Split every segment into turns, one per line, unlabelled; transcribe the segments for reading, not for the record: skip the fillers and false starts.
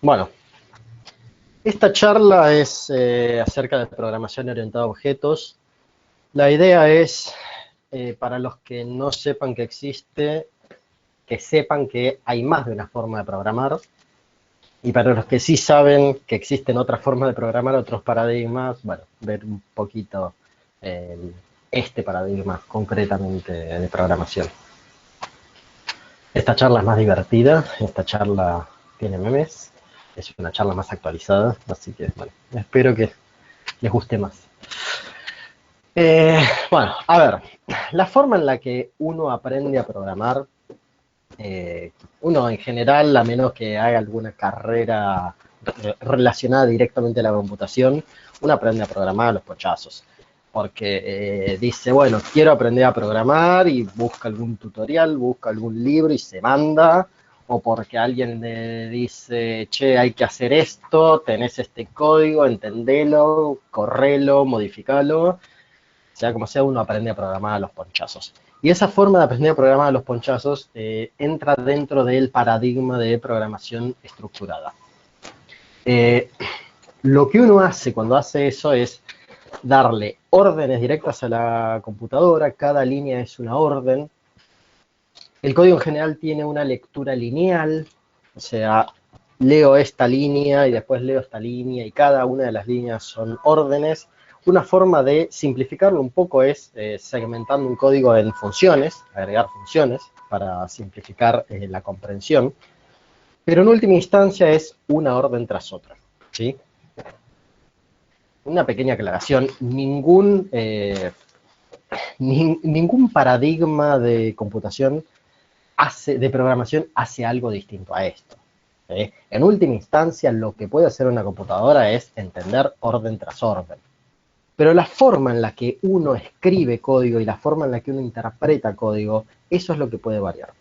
Bueno, esta charla es acerca de programación orientada a objetos. La idea es, para los que no sepan que existe, que sepan que hay más de una forma de programar. Y para los que sí saben que existen otras formas de programar, otros paradigmas, bueno, ver un poquito este paradigma concretamente de programación. Esta charla es más divertida, esta charla tiene memes, es una charla más actualizada, así que bueno, espero que les guste más. Bueno, a ver, la forma en la que uno aprende a programar, uno en general, a menos que haga alguna carrera relacionada directamente a la computación, uno aprende a programar a los pochazos. Porque dice, bueno, quiero aprender a programar y busca algún tutorial, busca algún libro y se manda. O porque alguien le dice, che, hay que hacer esto, tenés este código, entendelo, correlo, modificalo. Sea como sea, uno aprende a programar a los ponchazos. Y esa forma de aprender a programar a los ponchazos entra dentro del paradigma de programación estructurada. Lo que uno hace cuando hace eso es darle órdenes directas a la computadora, cada línea es una orden. El código en general tiene una lectura lineal, o sea, leo esta línea y después leo esta línea y cada una de las líneas son órdenes. Una forma de simplificarlo un poco es segmentando un código en funciones, agregar funciones para simplificar la comprensión, pero en última instancia es una orden tras otra, ¿sí? Una pequeña aclaración, ningún paradigma de computación de programación hace algo distinto a esto. En última instancia, lo que puede hacer una computadora es entender orden tras orden. Pero la forma en la que uno escribe código y la forma en la que uno interpreta código, eso es lo que puede variar.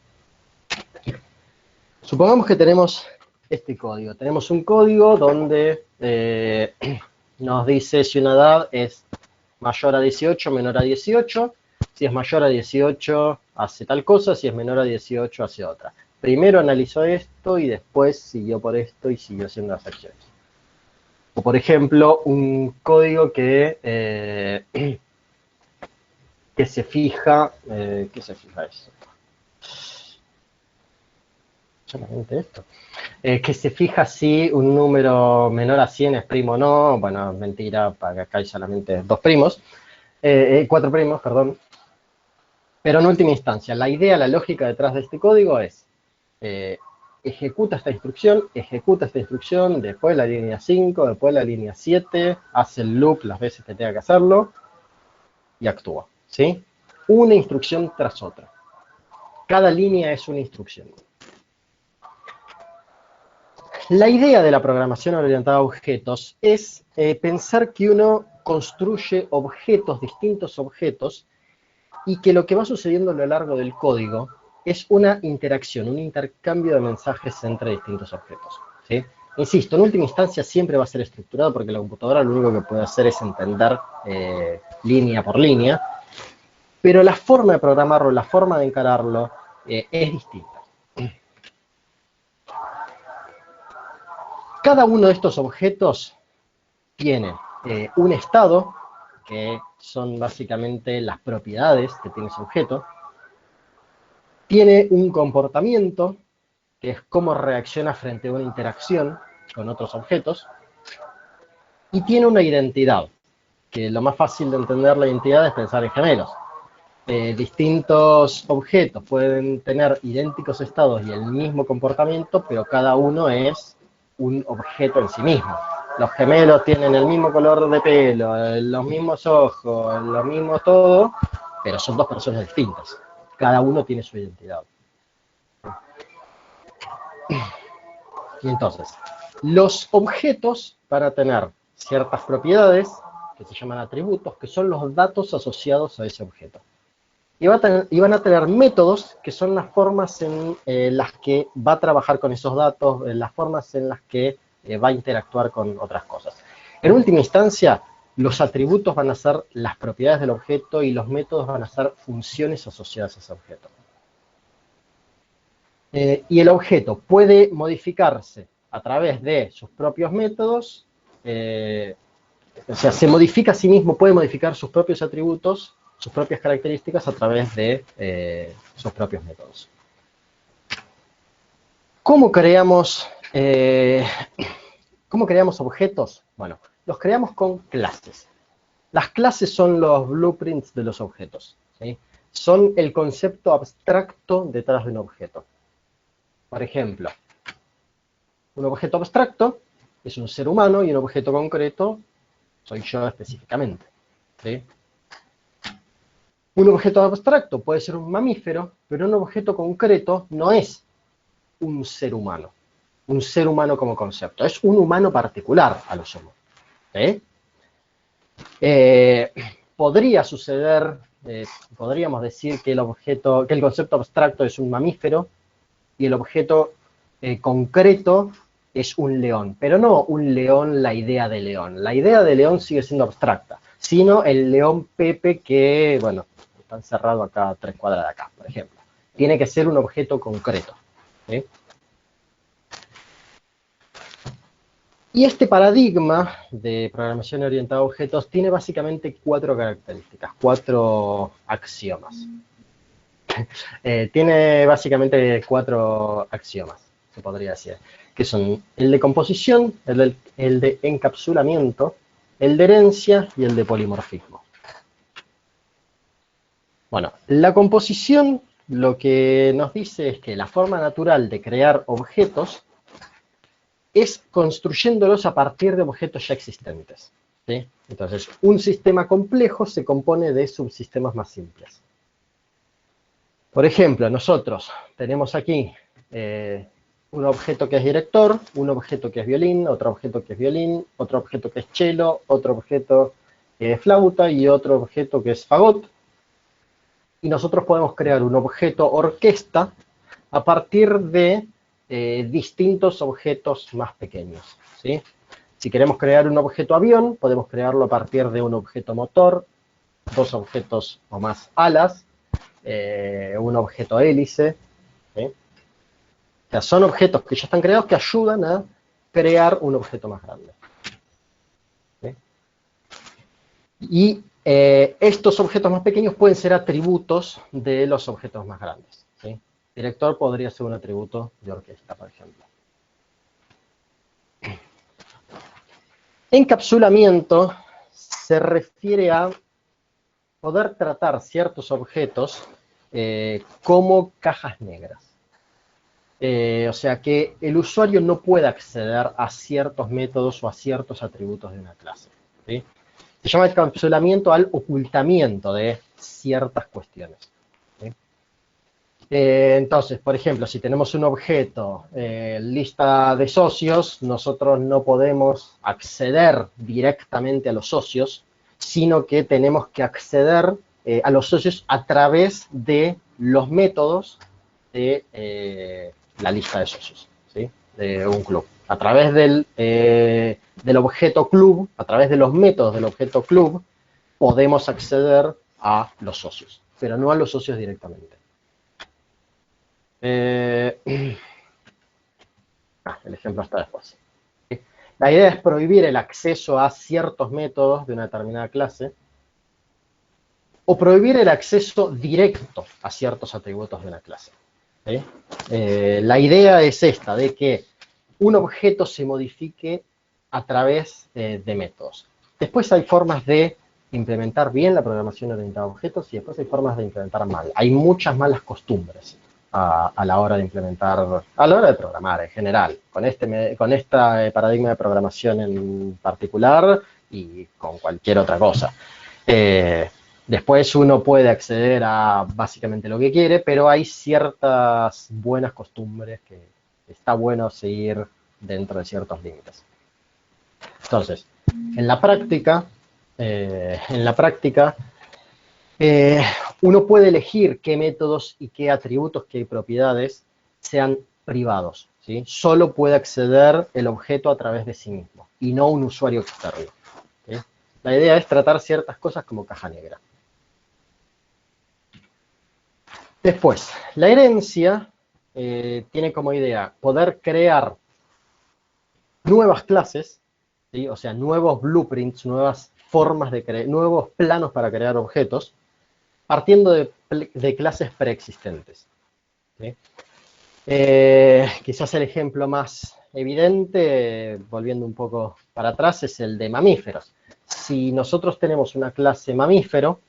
Supongamos que tenemos este código. Tenemos un código donde nos dice si una edad es mayor a 18, menor a 18. Si es mayor a 18, hace tal cosa. Si es menor a 18, hace otra. Primero analizó esto y después siguió por esto y siguió haciendo las acciones. O por ejemplo, un código que se fija... ¿qué se fija eso? Solamente esto. Que se fija si un número menor a 100 es primo o no. Bueno, mentira, para que acá hay solamente dos primos. 4 primos, perdón. Pero en última instancia, la idea, la lógica detrás de este código es ejecuta esta instrucción, después la línea 5, después la línea 7, hace el loop las veces que tenga que hacerlo y actúa, ¿sí? Una instrucción tras otra. Cada línea es una instrucción. La idea de la programación orientada a objetos es pensar que uno construye objetos, distintos objetos, y que lo que va sucediendo a lo largo del código es una interacción, un intercambio de mensajes entre distintos objetos, ¿sí? Insisto, en última instancia siempre va a ser estructurado porque la computadora lo único que puede hacer es entender línea por línea, pero la forma de programarlo, la forma de encararlo es distinta. Cada uno de estos objetos tiene un estado, que son básicamente las propiedades que tiene ese objeto, tiene un comportamiento, que es cómo reacciona frente a una interacción con otros objetos, y tiene una identidad, que lo más fácil de entender la identidad es pensar en gemelos. Distintos objetos pueden tener idénticos estados y el mismo comportamiento, pero cada uno es un objeto en sí mismo. Los gemelos tienen el mismo color de pelo, los mismos ojos, lo mismo todo, pero son dos personas distintas. Cada uno tiene su identidad. Y entonces, los objetos van a tener ciertas propiedades, que se llaman atributos, que son los datos asociados a ese objeto. Y van a tener métodos, que son las formas en las que va a trabajar con esos datos, las formas en las que va a interactuar con otras cosas. En última instancia, los atributos van a ser las propiedades del objeto y los métodos van a ser funciones asociadas a ese objeto. Y el objeto puede modificarse a través de sus propios métodos, o sea, se modifica a sí mismo, puede modificar sus propios atributos, sus propias características a través de sus propios métodos. ¿Cómo creamos objetos? Bueno, los creamos con clases. Las clases son los blueprints de los objetos, ¿sí? Son el concepto abstracto detrás de un objeto. Por ejemplo, un objeto abstracto es un ser humano y un objeto concreto soy yo específicamente, ¿sí? Un objeto abstracto puede ser un mamífero, pero un objeto concreto no es un ser humano como concepto, es un humano particular a lo sumo, ¿sí? Podría suceder, podríamos decir que el concepto abstracto es un mamífero y el objeto concreto es un león, pero no un león, la idea de león. La idea de león sigue siendo abstracta, sino el león Pepe que, bueno, está encerrado acá a 3 cuadras de acá, por ejemplo. Tiene que ser un objeto concreto, ¿sí? Y este paradigma de programación orientada a objetos tiene básicamente 4 características, 4 axiomas. Tiene básicamente 4 axiomas, se podría decir, que son el de composición, el de encapsulamiento, el de herencia y el de polimorfismo. Bueno, la composición lo que nos dice es que la forma natural de crear objetos es construyéndolos a partir de objetos ya existentes, ¿sí? Entonces, un sistema complejo se compone de subsistemas más simples. Por ejemplo, nosotros tenemos aquí un objeto que es director, un objeto que es violín, otro objeto que es violín, otro objeto que es cello, otro objeto que es flauta y otro objeto que es fagot. Y nosotros podemos crear un objeto orquesta a partir de distintos objetos más pequeños, ¿sí? Si queremos crear un objeto avión, podemos crearlo a partir de un objeto motor, 2 objetos o más alas, un objeto hélice, ¿sí? O sea, son objetos que ya están creados que ayudan a crear un objeto más grande, ¿sí? Y estos objetos más pequeños pueden ser atributos de los objetos más grandes, ¿sí? Director podría ser un atributo de orquesta, por ejemplo. Encapsulamiento se refiere a poder tratar ciertos objetos como cajas negras. O sea, que el usuario no puede acceder a ciertos métodos o a ciertos atributos de una clase, ¿sí? Se llama encapsulamiento al ocultamiento de ciertas cuestiones, ¿sí? Entonces, por ejemplo, si tenemos un objeto, lista de socios, nosotros no podemos acceder directamente a los socios, sino que tenemos que acceder a los socios a través de los métodos de la lista de socios, ¿sí? De un club. A través del objeto club, a través de los métodos del objeto club, podemos acceder a los socios, pero no a los socios directamente. El ejemplo está después. La idea es prohibir el acceso a ciertos métodos de una determinada clase o prohibir el acceso directo a ciertos atributos de una clase, ¿sí? La idea es esta, de que un objeto se modifique a través de métodos. Después hay formas de implementar bien la programación orientada a objetos y después hay formas de implementar mal. Hay muchas malas costumbres a la hora de implementar, a la hora de programar en general, con este paradigma de programación en particular y con cualquier otra cosa. Después uno puede acceder a básicamente lo que quiere, pero hay ciertas buenas costumbres que está bueno seguir dentro de ciertos límites. Entonces, en la práctica, uno puede elegir qué métodos y qué atributos, qué propiedades sean privados, ¿sí? Solo puede acceder el objeto a través de sí mismo y no un usuario externo, ¿sí? La idea es tratar ciertas cosas como caja negra. Después, la herencia tiene como idea poder crear nuevas clases, ¿sí? O sea, nuevos blueprints, nuevas formas de crear, nuevos planos para crear objetos, partiendo de clases preexistentes, ¿sí? Quizás el ejemplo más evidente, volviendo un poco para atrás, es el de mamíferos. Si nosotros tenemos una clase mamífero,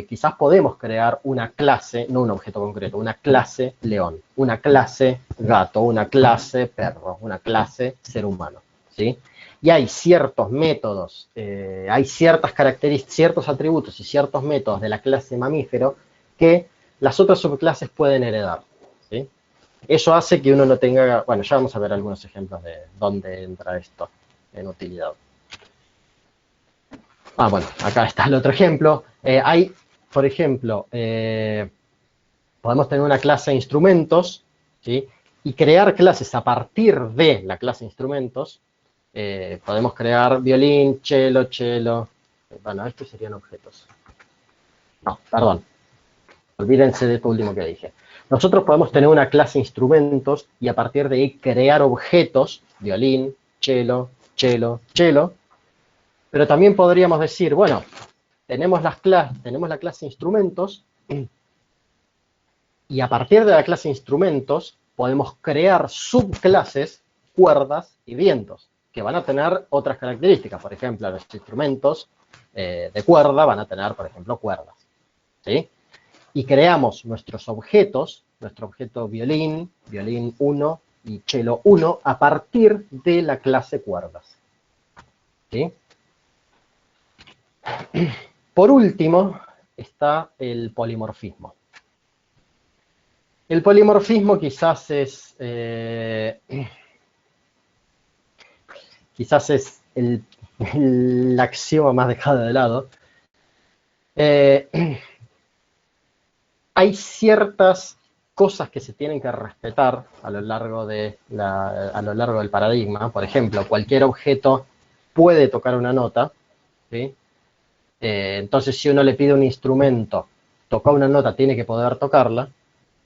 quizás podemos crear una clase, no un objeto concreto, una clase león, una clase gato, una clase perro, una clase ser humano, ¿sí? Y hay ciertos métodos, hay ciertas características, ciertos atributos y ciertos métodos de la clase mamífero que las otras subclases pueden heredar, ¿sí? Eso hace que uno no tenga, bueno, ya vamos a ver algunos ejemplos de dónde entra esto en utilidad. Ah, bueno, acá está el otro ejemplo. Hay, por ejemplo, podemos tener una clase de instrumentos, ¿sí? Y crear clases a partir de la clase de instrumentos. Podemos crear violín, cello. Bueno, estos serían objetos. No, perdón. Olvídense de esto último que dije. Nosotros podemos tener una clase de instrumentos y a partir de ahí crear objetos, violín, cello, pero también podríamos decir, bueno, tenemos la clase de instrumentos y a partir de la clase de instrumentos podemos crear subclases, cuerdas y vientos, que van a tener otras características. Por ejemplo, los instrumentos de cuerda van a tener, por ejemplo, cuerdas, ¿sí? Y creamos nuestros objetos, nuestro objeto violín, violín 1 y cello 1, a partir de la clase cuerdas, ¿sí? Por último, está el polimorfismo. El polimorfismo quizás es el axioma más dejado de lado. Hay ciertas cosas que se tienen que respetar a lo largo del paradigma. Por ejemplo, cualquier objeto puede tocar una nota, ¿sí? Entonces, si uno le pide un instrumento, tocar una nota, tiene que poder tocarla.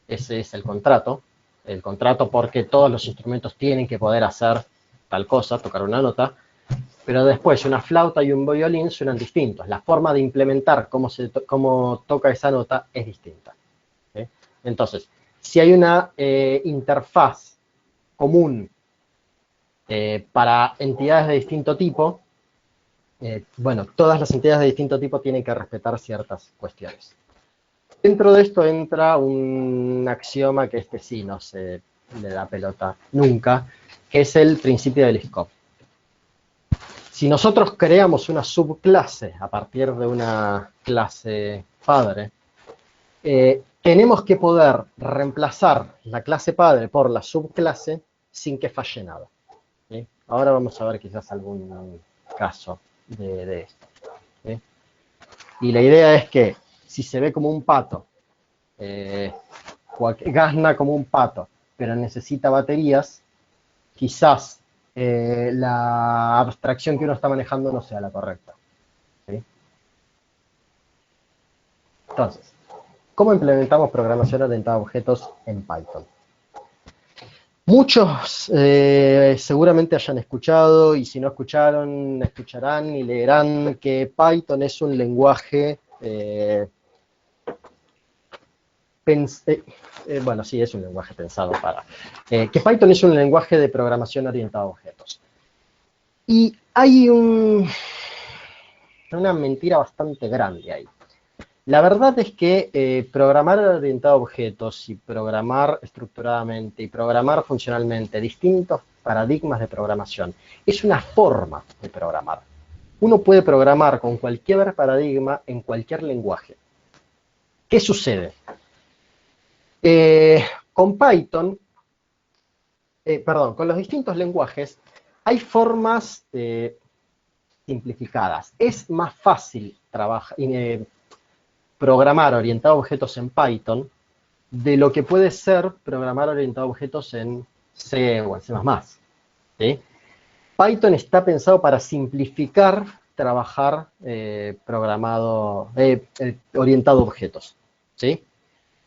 Ese es el contrato. El contrato porque todos los instrumentos tienen que poder hacer tal cosa, tocar una nota. Pero después una flauta y un violín suenan distintos. La forma de implementar cómo toca esa nota es distinta, ¿sí? Entonces, si hay una interfaz común para entidades de distinto tipo, bueno, todas las entidades de distinto tipo tienen que respetar ciertas cuestiones. Dentro de esto entra un axioma que sí no se le da pelota nunca, que es el principio del scope. Si nosotros creamos una subclase a partir de una clase padre, tenemos que poder reemplazar la clase padre por la subclase sin que falle nada, ¿sí? Ahora vamos a ver quizás algún caso de esto, ¿sí? Y la idea es que si se ve como un pato, gazna como un pato, pero necesita baterías, quizás la abstracción que uno está manejando no sea la correcta, ¿sí? Entonces, ¿cómo implementamos programación orientada a objetos en Python? Muchos seguramente hayan escuchado, y si no escucharon, escucharán y leerán que Python es un lenguaje, bueno, sí, es un lenguaje pensado para, que Python es un lenguaje de programación orientada a objetos. Y hay una mentira bastante grande ahí. La verdad es que programar orientado a objetos y programar estructuradamente y programar funcionalmente distintos paradigmas de programación es una forma de programar. Uno puede programar con cualquier paradigma en cualquier lenguaje. ¿Qué sucede? Con Python, con los distintos lenguajes hay formas simplificadas. Es más fácil programar orientado a objetos en Python de lo que puede ser programar orientado a objetos en C o en C++, ¿sí? Python está pensado para simplificar trabajar orientado a objetos, ¿sí?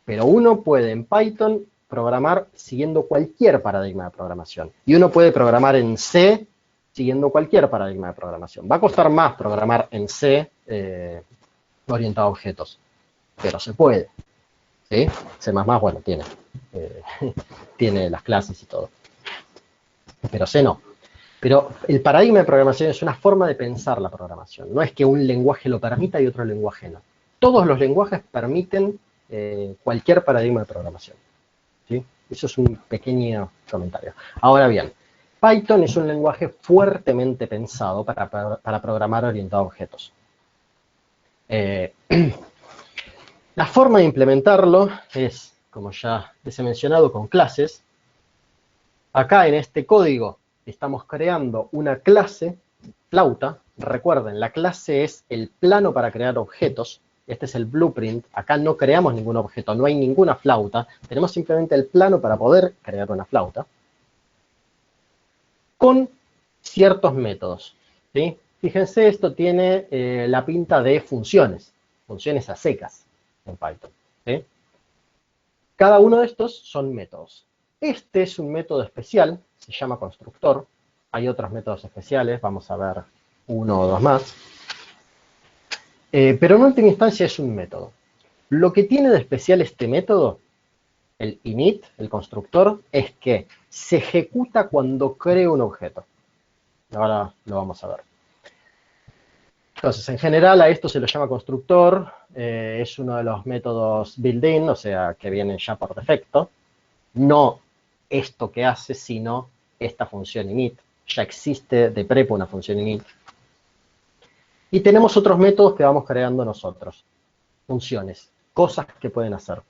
Pero uno puede en Python programar siguiendo cualquier paradigma de programación. Y uno puede programar en C siguiendo cualquier paradigma de programación. Va a costar más programar en C orientado a objetos, pero se puede. ¿Sí? C++, bueno, tiene las clases y todo. Pero C no. Pero el paradigma de programación es una forma de pensar la programación. No es que un lenguaje lo permita y otro lenguaje no. Todos los lenguajes permiten cualquier paradigma de programación. ¿Sí? Eso es un pequeño comentario. Ahora bien, Python es un lenguaje fuertemente pensado para programar orientado a objetos. La forma de implementarlo es, como ya les he mencionado, con clases. Acá en este código estamos creando una clase flauta. Recuerden, la clase es el plano para crear objetos. Este es el blueprint. Acá no creamos ningún objeto, no hay ninguna flauta. Tenemos simplemente el plano para poder crear una flauta. Con ciertos métodos. ¿Sí? Fíjense, esto tiene la pinta de funciones a secas en Python. ¿Sí? Cada uno de estos son métodos. Este es un método especial, se llama constructor. Hay otros métodos especiales, vamos a ver uno o dos más. Pero en última instancia es un método. Lo que tiene de especial este método, el init, el constructor, es que se ejecuta cuando creo un objeto. Ahora lo vamos a ver. Entonces, en general a esto se lo llama constructor, es uno de los métodos built-in, o sea, que vienen ya por defecto. No esto que hace, sino esta función init. Ya existe de prepo una función init. Y tenemos otros métodos que vamos creando nosotros. Funciones, cosas que pueden hacer.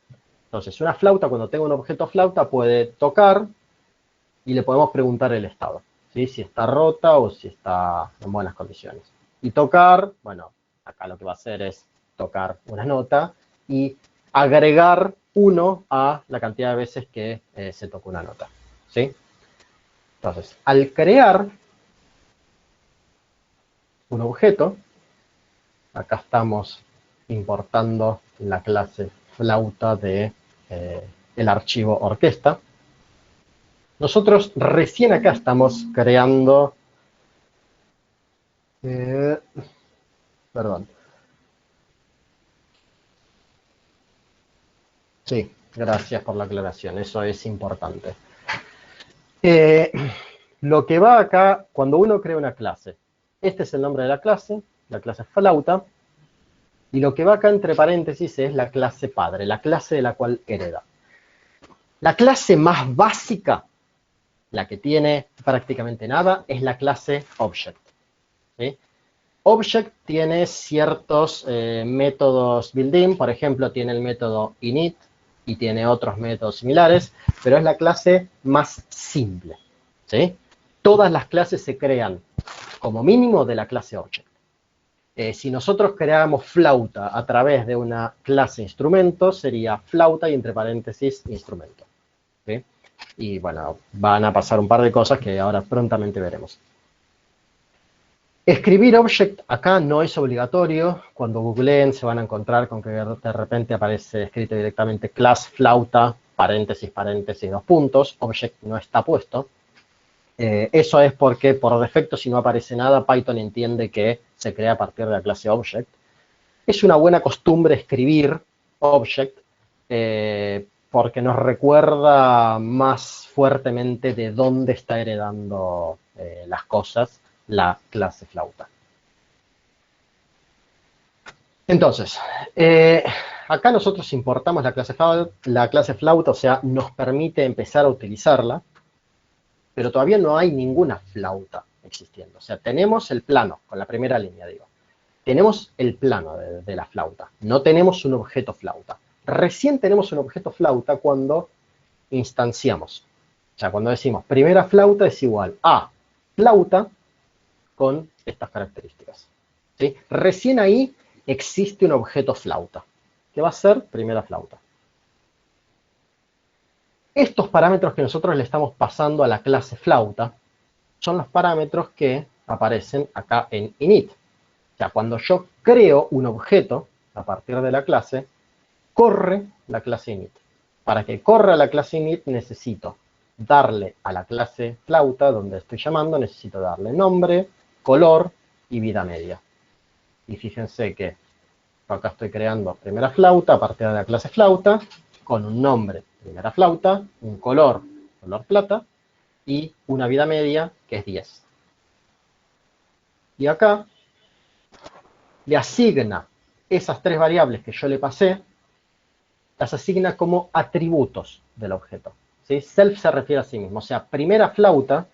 Entonces, una flauta, cuando tengo un objeto flauta, puede tocar y le podemos preguntar el estado. ¿Sí? Si está rota o si está en buenas condiciones. Y tocar, bueno, acá lo que va a hacer es tocar una nota y agregar 1 a la cantidad de veces que se toca una nota. ¿Sí? Entonces, al crear un objeto, acá estamos importando la clase flauta de el archivo orquesta. Nosotros recién acá estamos creando... perdón. Sí, gracias por la aclaración, eso es importante. Lo que va acá, cuando uno crea una clase, este es el nombre de la clase flauta, y lo que va acá entre paréntesis es la clase padre, la clase de la cual hereda. La clase más básica, la que tiene prácticamente nada, es la clase object. ¿Sí? Object tiene ciertos métodos built-in, por ejemplo, tiene el método init y tiene otros métodos similares, pero es la clase más simple. ¿Sí? Todas las clases se crean como mínimo de la clase object. Si nosotros creáramos flauta a través de una clase instrumento, sería flauta y entre paréntesis instrumento. ¿Sí? Y bueno, van a pasar un par de cosas que ahora prontamente veremos. Escribir object acá no es obligatorio. Cuando googleen se van a encontrar con que de repente aparece escrito directamente class flauta, paréntesis, paréntesis, 2 puntos. Object no está puesto. Eso es porque por defecto, si no aparece nada, Python entiende que se crea a partir de la clase object. Es una buena costumbre escribir object porque nos recuerda más fuertemente de dónde está heredando las cosas la clase flauta. Entonces, acá nosotros importamos la clase flauta, o sea, nos permite empezar a utilizarla, pero todavía no hay ninguna flauta existiendo. O sea, tenemos el plano, con la primera línea, digo. Tenemos el plano de la flauta, no tenemos un objeto flauta. Recién tenemos un objeto flauta cuando instanciamos. O sea, cuando decimos primera flauta es igual a flauta con estas características. ¿Sí? Recién ahí existe un objeto flauta, que va a ser primera flauta. Estos parámetros que nosotros le estamos pasando a la clase flauta son los parámetros que aparecen acá en init. O sea, cuando yo creo un objeto a partir de la clase, corre la clase init. Para que corra la clase init necesito darle a la clase flauta, donde estoy llamando, necesito darle nombre, color y vida media. Y fíjense que acá estoy creando primera flauta a partir de la clase flauta, con un nombre, primera flauta, un color, color plata, y una vida media, que es 10. Y acá le asigna esas tres variables que yo le pasé, las asigna como atributos del objeto. ¿Sí? Self se refiere a sí mismo. O sea, primera flauta,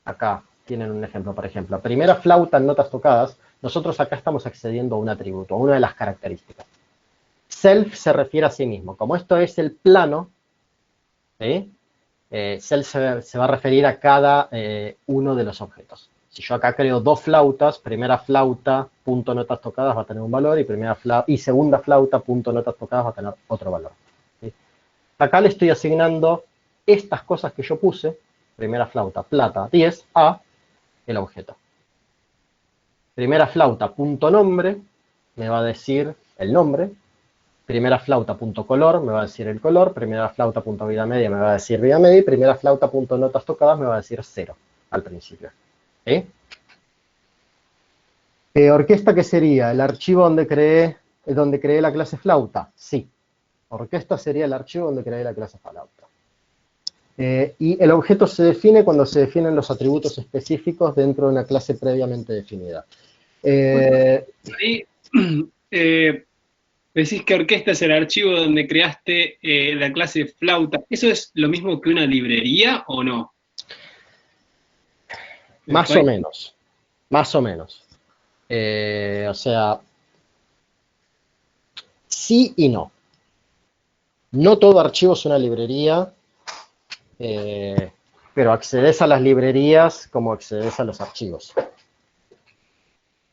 acá tienen un ejemplo, por ejemplo, primera flauta en notas tocadas, nosotros acá estamos accediendo a un atributo, a una de las características. Self se refiere a sí mismo. Como esto es el plano, ¿sí? Self se va a referir a cada uno de los objetos. Si yo acá creo dos flautas, primera flauta, punto notas tocadas va a tener un valor, y segunda flauta, punto notas tocadas va a tener otro valor. ¿Sí? Acá le estoy asignando estas cosas que yo puse, primera flauta, plata, 10, a el objeto. Primera flauta, punto nombre, me va a decir el nombre. Primera flauta punto color me va a decir el color, primera flauta punto vida media me va a decir vida media, y primera flauta punto notas tocadas me va a decir 0 al principio. ¿Sí? ¿Orquesta qué sería? ¿El archivo donde creé la clase flauta? Sí. Orquesta sería el archivo donde creé la clase flauta. Y el objeto se define cuando se definen los atributos específicos dentro de una clase previamente definida.
Ahí, decís que orquesta es el archivo donde creaste la clase flauta. ¿Eso es lo mismo que una librería o no?
Más o menos. Más o menos. O sea, sí y no. No todo archivo es una librería, pero accedes a las librerías como accedes a los archivos.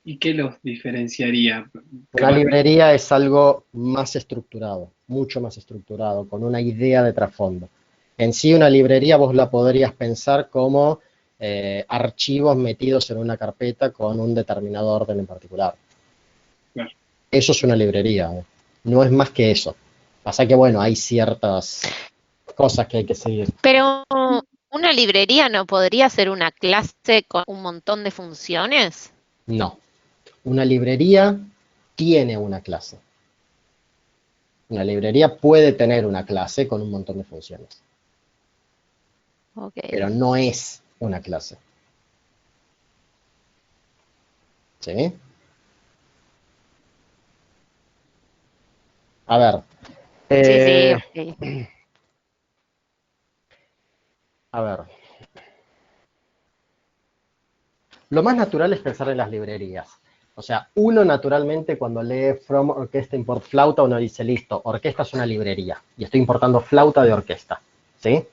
¿Y qué los diferenciaría?
Una
Capaz que...
librería es algo más estructurado, mucho más estructurado, con una idea de trasfondo. En sí, una librería vos la podrías pensar como archivos metidos en una carpeta con un determinado orden en particular.
Claro.
Eso es una librería, no es más que eso. Pasa que, bueno, hay ciertas cosas que hay que seguir.
Pero una librería no podría ser una clase con un montón de funciones.
No, una librería tiene una clase. Una librería puede tener una clase con un montón de funciones,
Ok.
pero no es una clase. ¿Sí? A ver.
Sí, sí,
eh,
ok.
a ver. Lo más natural es pensar en las librerías. O sea, uno naturalmente cuando lee from orquesta import flauta, uno dice, listo, orquesta es una librería. Y estoy importando flauta de orquesta. ¿Sí?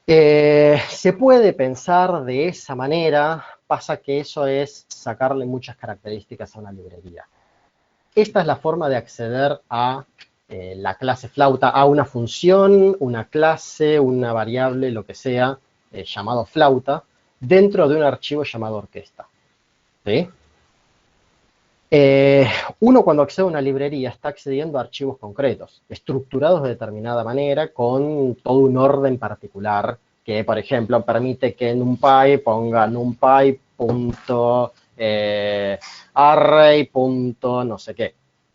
Se puede pensar de esa manera, pasa que eso es sacarle muchas características a una librería. Esta es la forma de acceder a la clase flauta, a una función, una clase, una variable, lo que sea, llamado flauta, dentro de un archivo llamado orquesta. ¿Sí? Uno cuando accede a una librería está accediendo a archivos concretos, estructurados de determinada manera, con todo un orden particular, que por ejemplo permite que en NumPy ponga numpy.array. No sé qué.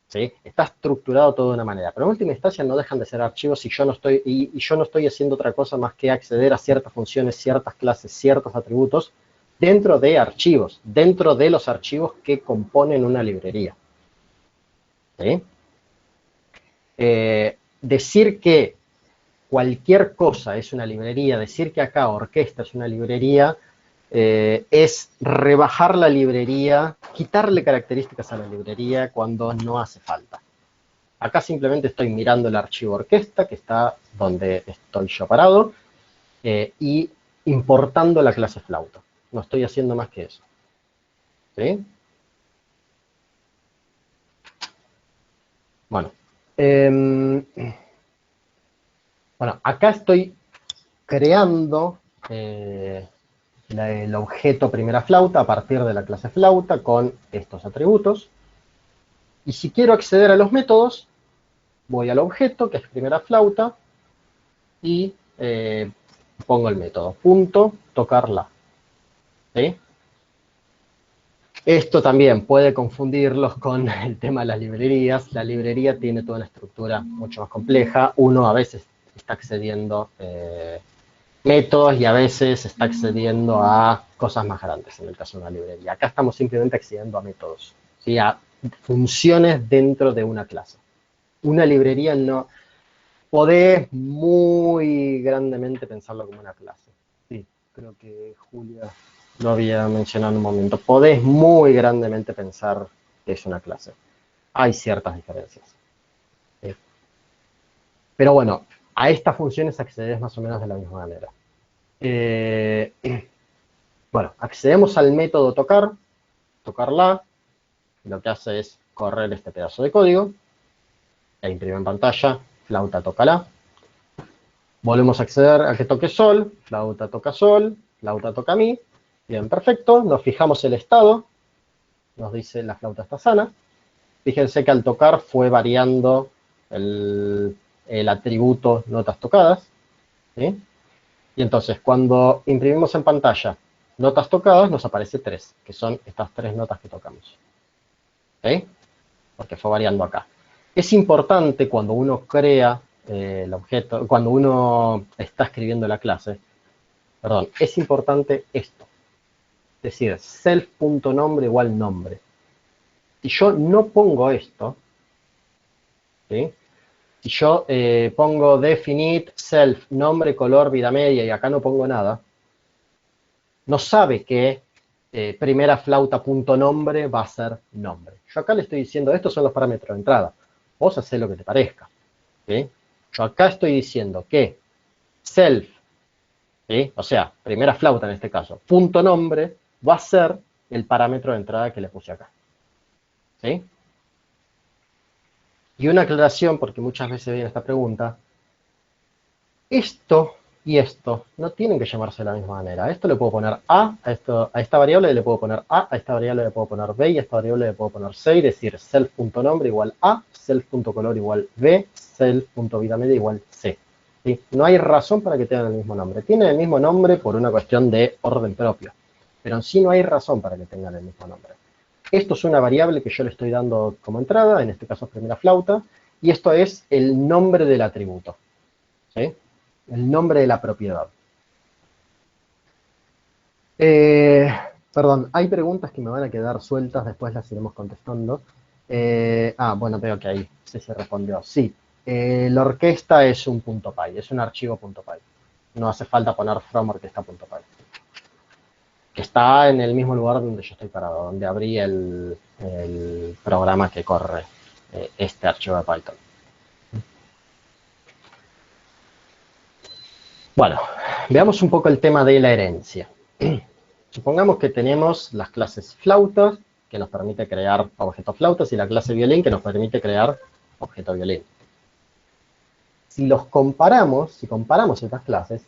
¿Sí? Está estructurado todo de una manera, pero en última instancia no dejan de ser archivos y yo no estoy haciendo otra cosa más que acceder a ciertas funciones, ciertas clases, ciertos atributos dentro de archivos, dentro de los archivos que componen una librería. ¿Sí? Decir que cualquier cosa es una librería, decir que acá orquesta es una librería, es rebajar la librería, quitarle características a la librería cuando no hace falta. Acá simplemente estoy mirando el archivo orquesta, que está donde estoy yo parado, y importando la clase flauta. No estoy haciendo más que eso. ¿Sí? Bueno, bueno, acá estoy creando el objeto primera flauta a partir de la clase flauta con estos atributos. Y si quiero acceder a los métodos, voy al objeto, que es primera flauta, y pongo el método, punto, tocarla. ¿Sí? Esto también puede confundirlos con el tema de las librerías. La librería tiene toda una estructura mucho más compleja. Uno a veces está accediendo métodos y a veces está accediendo a cosas más grandes en el caso de una librería. Acá estamos simplemente accediendo a métodos, ¿sí? A funciones dentro de una clase. Una librería no... Podés muy grandemente pensarlo como una clase. Sí, creo que Julia lo había mencionado en un momento. Podés muy grandemente pensar que es una clase. Hay ciertas diferencias. ¿Sí? Pero bueno, a estas funciones accedes más o menos de la misma manera. Bueno, accedemos al método tocar, tocarla, lo que hace es correr este pedazo de código, e imprime en pantalla, flauta tócala. Volvemos a acceder a que toque sol, flauta toca mi. Bien, perfecto, nos fijamos el estado, nos dice la flauta está sana. Fíjense que al tocar fue variando el atributo notas tocadas, ¿sí? Y entonces cuando imprimimos en pantalla notas tocadas, nos aparece 3, que son estas 3 notas que tocamos. ¿Sí? Porque fue variando acá. Es importante cuando uno crea el objeto, cuando uno está escribiendo la clase, perdón, es importante esto. Es decir, self.nombre igual nombre. Si yo no pongo esto, ¿sí? Si yo pongo definite self, nombre, color, vida media, y acá no pongo nada, no sabe que primera flauta.nombre va a ser nombre. Yo acá le estoy diciendo, estos son los parámetros de entrada. Vos hacés lo que te parezca. ¿Sí? Yo acá estoy diciendo que self, ¿sí? O sea, primera flauta en este caso, punto nombre, va a ser el parámetro de entrada que le puse acá. ¿Sí? Y una aclaración, porque muchas veces viene esta pregunta, esto y esto no tienen que llamarse de la misma manera. A esto le puedo poner a esta variable le puedo poner a esta variable le puedo poner b, y a esta variable le puedo poner c, y decir self.nombre igual a, self.color igual b, self.vida media igual c. ¿Sí? No hay razón para que tengan el mismo nombre. Tienen el mismo nombre por una cuestión de orden propio, pero en sí no hay razón para que tengan el mismo nombre. Esto es una variable que yo le estoy dando como entrada, en este caso es primera flauta, y esto es el nombre del atributo. ¿Sí? El nombre de la propiedad. Perdón, hay preguntas que me van a quedar sueltas, después las iremos contestando. Bueno, veo que ahí se respondió. Sí, la orquesta es un .py, es un archivo .py. No hace falta poner from orquesta.py. Que está en el mismo lugar donde yo estoy parado, donde abrí el programa que corre este archivo de Python. Bueno, veamos un poco el tema de la herencia. Supongamos que tenemos las clases flautas, que nos permite crear objetos flautas, y la clase violín, que nos permite crear objeto violín. Si comparamos estas clases,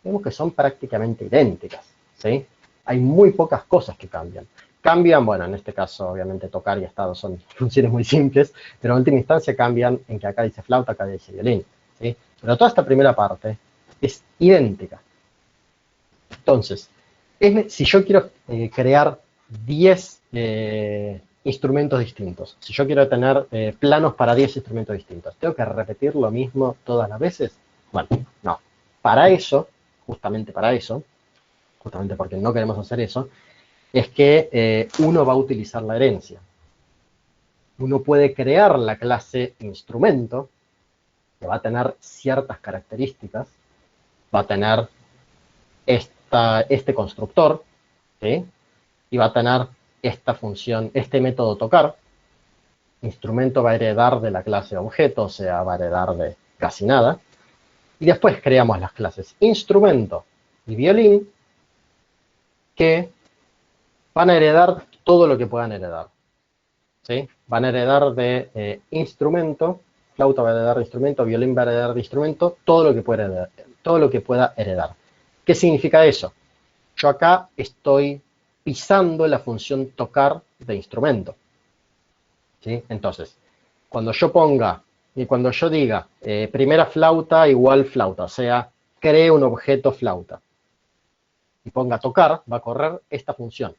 vemos que son prácticamente idénticas, ¿sí? Hay muy pocas cosas que cambian. Cambian, bueno, en este caso, obviamente, tocar y estado son funciones muy simples, pero en última instancia cambian en que acá dice flauta, acá dice violín, ¿sí? Pero toda esta primera parte es idéntica. Entonces, si yo quiero crear 10 instrumentos distintos, si yo quiero tener planos para 10 instrumentos distintos, ¿tengo que repetir lo mismo todas las veces? Bueno, no. Para eso, justamente porque no queremos hacer eso, es que uno va a utilizar la herencia. Uno puede crear la clase instrumento, que va a tener ciertas características, va a tener este constructor, ¿sí? Y va a tener esta función, este método tocar. Instrumento va a heredar de la clase objeto, o sea, va a heredar de casi nada. Y después creamos las clases instrumento y violín, que van a heredar todo lo que puedan heredar. ¿Sí? Van a heredar de instrumento, flauta va a heredar de instrumento, violín va a heredar de instrumento, todo lo que pueda heredar. ¿Qué significa eso? Yo acá estoy pisando la función tocar de instrumento. ¿Sí? Entonces, cuando yo ponga Y cuando yo diga primera flauta igual flauta, o sea, cree un objeto flauta, y ponga tocar, va a correr esta función.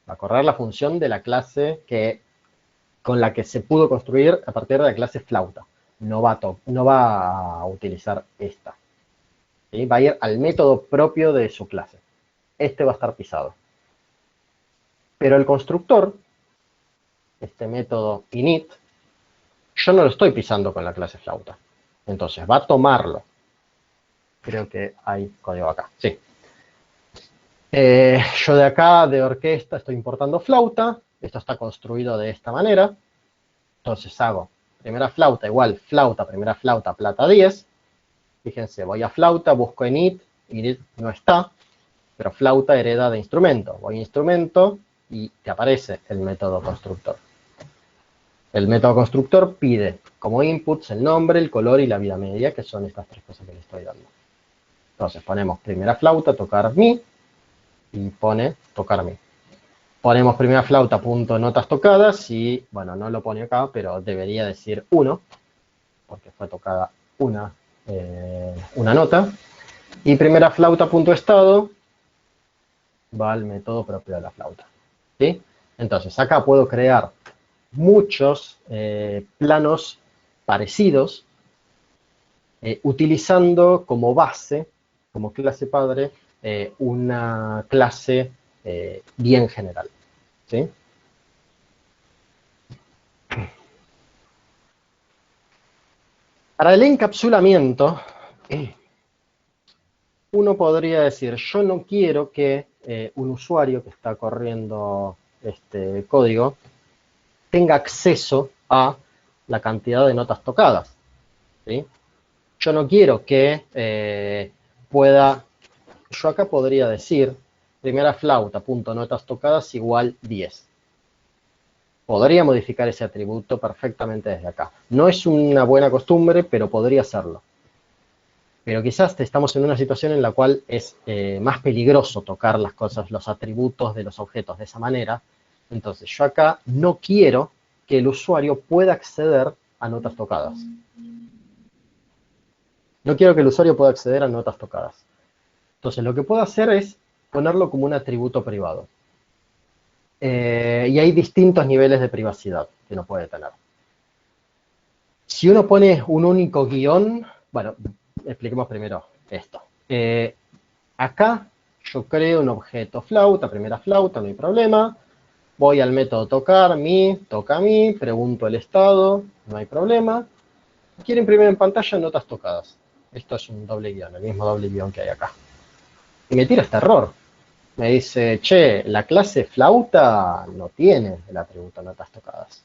Va a correr la función de la clase con la que se pudo construir a partir de la clase flauta. No va a utilizar esta. ¿Sí? Va a ir al método propio de su clase. Este va a estar pisado. Pero el constructor, este método init, yo no lo estoy pisando con la clase flauta. Entonces va a tomarlo. Creo que hay código acá. Sí. Yo de acá, de orquesta, estoy importando flauta. Esto está construido de esta manera. Entonces hago primera flauta igual flauta, primera flauta, plata 10. Fíjense, voy a flauta, busco init no está, pero flauta hereda de instrumento. Voy a instrumento y te aparece el método constructor. El método constructor pide como inputs el nombre, el color y la vida media, que son estas tres cosas que le estoy dando. Entonces ponemos primera flauta, tocar mi, y pone tocar mi. Ponemos primera flauta, punto notas tocadas, y bueno, no lo pone acá, pero debería decir 1, porque fue tocada una nota. Y primera flauta, punto estado, va al método propio de la flauta. ¿Sí? Entonces acá puedo crear muchos planos parecidos, utilizando como base, como clase padre, una clase bien general. ¿Sí? Para el encapsulamiento, uno podría decir, yo no quiero que un usuario que está corriendo este código tenga acceso a la cantidad de notas tocadas. ¿Sí? Yo no quiero que yo acá podría decir, primera flauta, punto notas tocadas igual 10. Podría modificar ese atributo perfectamente desde acá. No es una buena costumbre, pero podría hacerlo. Pero quizás estamos en una situación en la cual es más peligroso tocar las cosas, los atributos de los objetos de esa manera. Entonces yo acá no quiero que el usuario pueda acceder a notas tocadas. No quiero que el usuario pueda acceder a notas tocadas. Entonces lo que puedo hacer es ponerlo como un atributo privado. Y hay distintos niveles de privacidad que uno puede tener. Si uno pone un único guión, bueno, expliquemos primero esto. Acá yo creo un objeto flauta, primera flauta, no hay problema. Voy al método tocar, toca mi, pregunto el estado, no hay problema. Quiero imprimir en pantalla notas tocadas. Esto es un doble guión, el mismo doble guión que hay acá. Y me tira este error. Me dice, che, la clase flauta no tiene el atributo notas tocadas.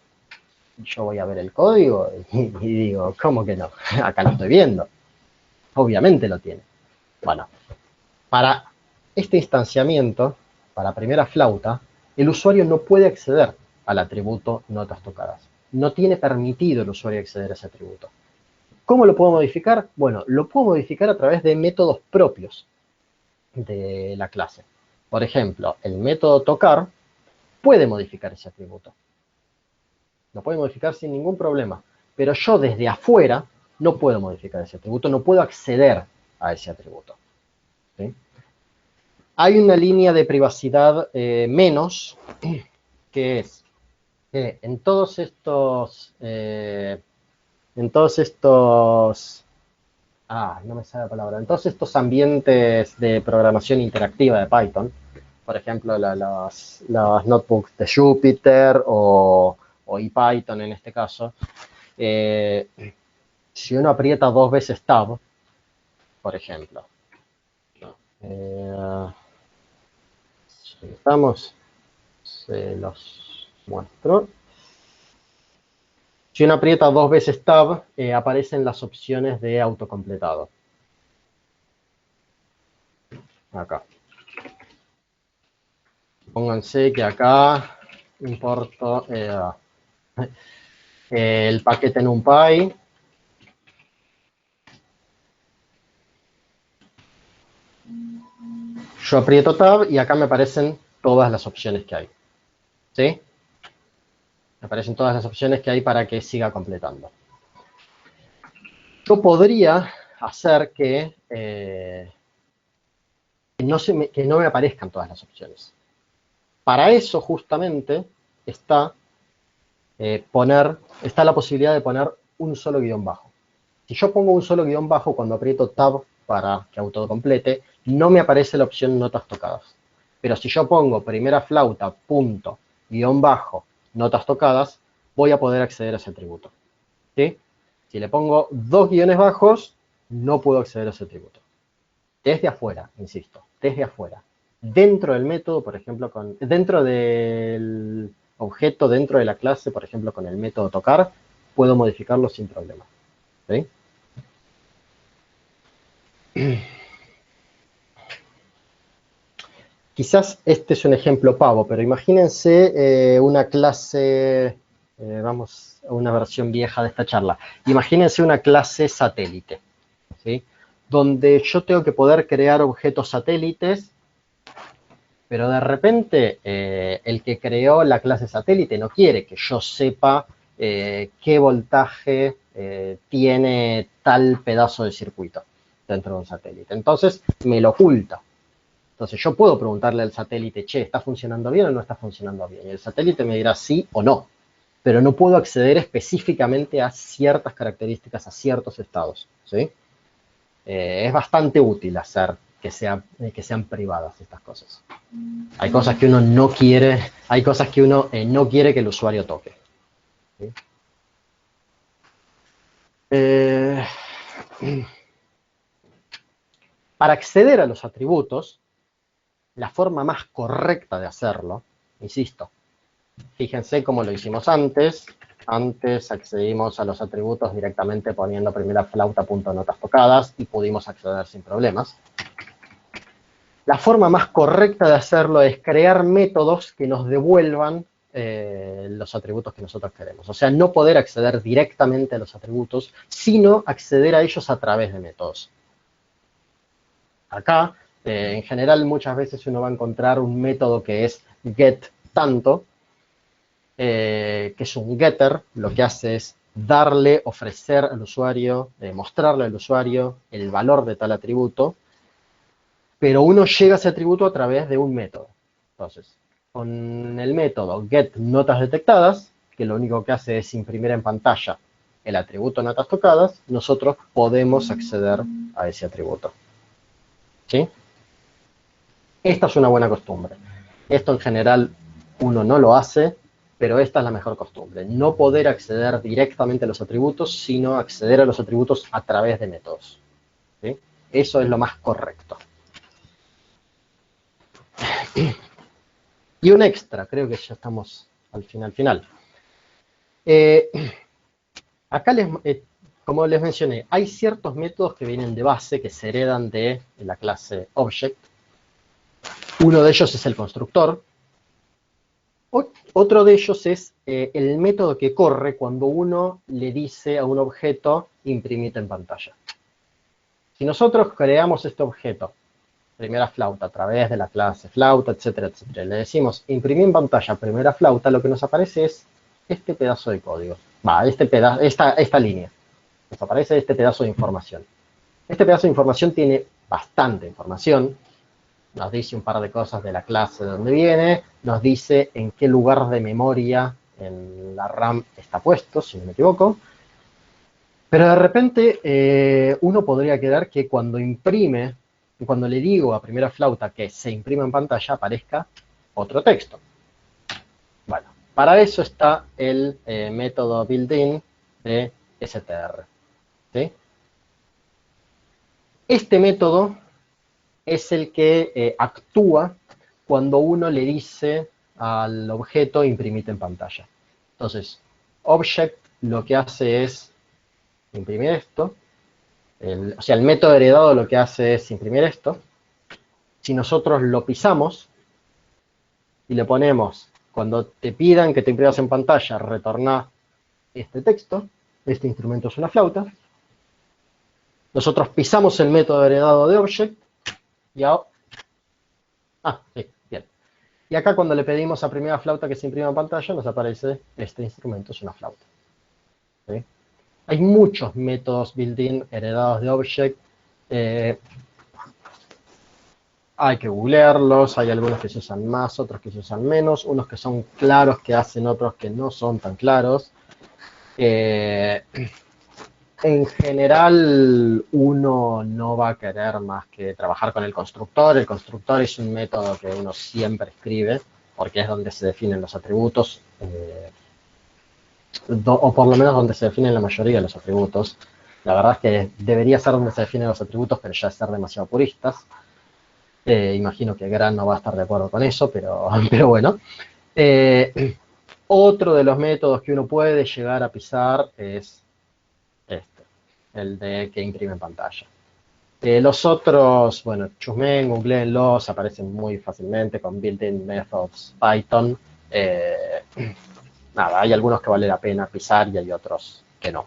Yo voy a ver el código y digo, ¿cómo que no? Acá lo estoy viendo. Obviamente lo tiene. Bueno, para este instanciamiento, para primera flauta, el usuario no puede acceder al atributo notas tocadas. No tiene permitido el usuario acceder a ese atributo. ¿Cómo lo puedo modificar? Bueno, lo puedo modificar a través de métodos propios de la clase. Por ejemplo, el método tocar puede modificar ese atributo. Lo puede modificar sin ningún problema. Pero yo desde afuera no puedo modificar ese atributo, no puedo acceder a ese atributo. ¿Sí? Hay una línea de privacidad menos, que es que en todos estos no me sale la palabra, en todos estos ambientes de programación interactiva de Python, por ejemplo, las notebooks de Jupyter o IPython en este caso, si uno aprieta 2 veces Tab, por ejemplo, si estamos, se los muestro. Si uno aprieta 2 veces Tab, aparecen las opciones de autocompletado. Acá. Pónganse que acá importo el paquete NumPy. Yo aprieto Tab y acá me aparecen todas las opciones que hay. ¿Sí? Me aparecen todas las opciones que hay para que siga completando. yo podría hacer que no me aparezcan todas las opciones. Para eso, justamente, está la posibilidad de poner un solo guión bajo. Si yo pongo un solo guión bajo, cuando aprieto Tab para que autocomplete, no me aparece la opción notas tocadas. Pero si yo pongo primera flauta, punto, guión bajo, notas tocadas, voy a poder acceder a ese atributo. ¿Sí? Si le pongo dos guiones bajos, no puedo acceder a ese atributo. Desde afuera, insisto, desde afuera. Dentro del método, por ejemplo, dentro del objeto, dentro de la clase, por ejemplo, con el método tocar, puedo modificarlo sin problema. ¿Sí? Quizás este es un ejemplo pavo, pero imagínense una clase, vamos a una versión vieja de esta charla. Imagínense una clase satélite, ¿sí? Donde yo tengo que poder crear objetos satélites, pero de repente el que creó la clase satélite no quiere que yo sepa qué voltaje tiene tal pedazo de circuito dentro de un satélite. Entonces me lo oculta. Entonces yo puedo preguntarle al satélite, che, ¿está funcionando bien o no está funcionando bien? Y el satélite me dirá sí o no, pero no puedo acceder específicamente a ciertas características, a ciertos estados, ¿sí? Es bastante útil hacer que sean privadas estas cosas. Hay cosas que uno no quiere, hay cosas que uno no quiere que el usuario toque, ¿sí? Para acceder a los atributos, la forma más correcta de hacerlo, insisto, fíjense cómo lo hicimos antes. Antes accedimos a los atributos directamente poniendo primera flauta.notas tocadas y pudimos acceder sin problemas. La forma más correcta de hacerlo es crear métodos que nos devuelvan los atributos que nosotros queremos. O sea, no poder acceder directamente a los atributos, sino acceder a ellos a través de métodos. Acá, en general, muchas veces uno va a encontrar un método que es getTanto, que es un getter. Lo que hace es darle, ofrecer al usuario, mostrarle al usuario el valor de tal atributo, pero uno llega a ese atributo a través de un método. Entonces, con el método getNotasDetectadas, que lo único que hace es imprimir en pantalla el atributo notas tocadas, nosotros podemos acceder a ese atributo. ¿Sí? Esta es una buena costumbre. Esto en general uno no lo hace, pero esta es la mejor costumbre. No poder acceder directamente a los atributos, sino acceder a los atributos a través de métodos. ¿Sí? Eso es lo más correcto. Y un extra, creo que ya estamos al final. Acá, como les mencioné, hay ciertos métodos que vienen de base, que se heredan de la clase Object. Uno de ellos es el constructor. Otro de ellos es el método que corre cuando uno le dice a un objeto imprimite en pantalla. Si nosotros creamos este objeto, primera flauta, a través de la clase flauta, etcétera, etcétera, le decimos imprimir en pantalla primera flauta, lo que nos aparece es este pedazo de código. Esta línea. Nos aparece este pedazo de información. Este pedazo de información tiene bastante información. Nos dice un par de cosas de la clase de donde viene, nos dice en qué lugar de memoria en la RAM está puesto, si no me equivoco. Pero de repente uno podría querer que cuando le digo a primera flauta que se imprima en pantalla, aparezca otro texto. Bueno, para eso está el método built-in de str. ¿Sí? Este método es el que actúa cuando uno le dice al objeto imprimite en pantalla. Entonces, object lo que hace es imprimir esto. O sea, el método heredado lo que hace es imprimir esto. Si nosotros lo pisamos y le ponemos, cuando te pidan que te imprimas en pantalla, retorná este texto, este instrumento es una flauta. Nosotros pisamos el método heredado de object y ahora... sí, bien. Y acá cuando le pedimos a primera flauta que se imprima en pantalla, nos aparece este instrumento es una flauta. ¿Sí? hay muchos métodos built-in heredados de Object. Hay que googlearlos, hay algunos que se usan más, otros que se usan menos, unos que son claros que hacen, otros que no son tan claros. En general, uno no va a querer más que trabajar con el constructor. El constructor es un método que uno siempre escribe, porque es donde se definen los atributos, o por lo menos donde se definen la mayoría de los atributos. La verdad es que debería ser donde se definen los atributos, pero ya es ser demasiado puristas. Imagino que Gran no va a estar de acuerdo con eso, pero, pero bueno. Otro de los métodos que uno puede llegar a pisar es este, el de que imprime en pantalla. Los otros, bueno, chusmen, googleenlos, aparecen muy fácilmente con built-in methods Python. Nada, hay algunos que vale la pena pisar y hay otros que no.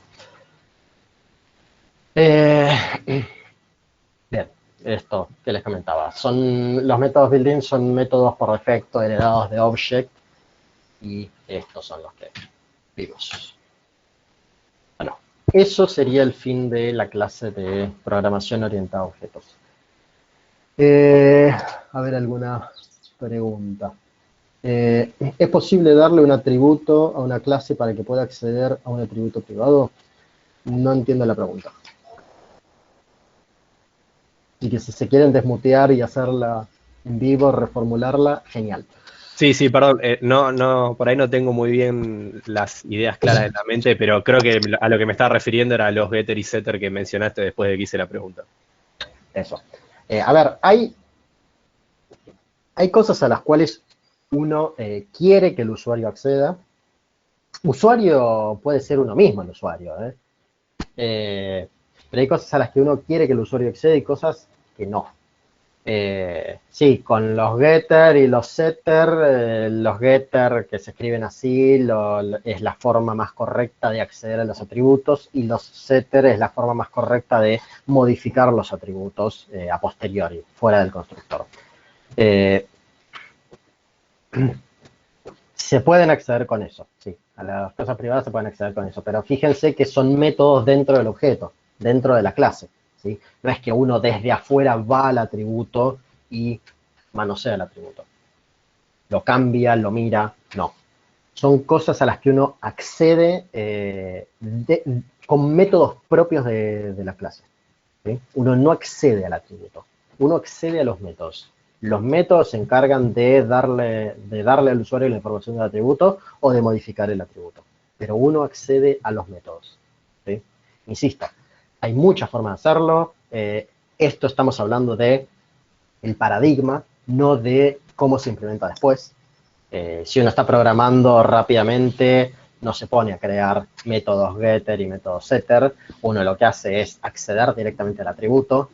Bien, esto que les comentaba. Los métodos built-in son métodos por defecto heredados de Object y estos son los que vimos. Bueno, eso sería el fin de la clase de programación orientada a objetos. A ver, alguna pregunta. ¿Es posible darle un atributo a una clase para que pueda acceder a un atributo privado? No entiendo la pregunta. Y que si se quieren desmutear y hacerla en vivo, reformularla, genial.
Sí, sí, perdón, por ahí no tengo muy bien las ideas claras en la mente, pero creo que a lo que me estaba refiriendo era a los getter y setter que mencionaste después de que hice la pregunta.
Eso. A ver, hay cosas a las cuales uno quiere que el usuario acceda. Usuario puede ser uno mismo el usuario, pero hay cosas a las que uno quiere que el usuario acceda y cosas que no. Sí, con los getter y los setter, los getter que se escriben así es la forma más correcta de acceder a los atributos y los setter es la forma más correcta de modificar los atributos a posteriori, fuera del constructor. Se pueden acceder con eso, sí, a las cosas privadas se pueden acceder con eso, pero fíjense que son métodos dentro del objeto, dentro de la clase, ¿sí? No es que uno desde afuera va al atributo y manosea el atributo. Lo cambia, lo mira, no. Son cosas a las que uno accede con métodos propios de la clase, ¿sí? Uno no accede al atributo, uno accede a los métodos. Los métodos se encargan de darle al usuario la información del atributo o de modificar el atributo. Pero uno accede a los métodos, ¿sí? Insisto, hay muchas formas de hacerlo. Esto estamos hablando de el paradigma, no de cómo se implementa después. Si uno está programando rápidamente, no se pone a crear métodos getter y métodos setter. Uno lo que hace es acceder directamente al atributo.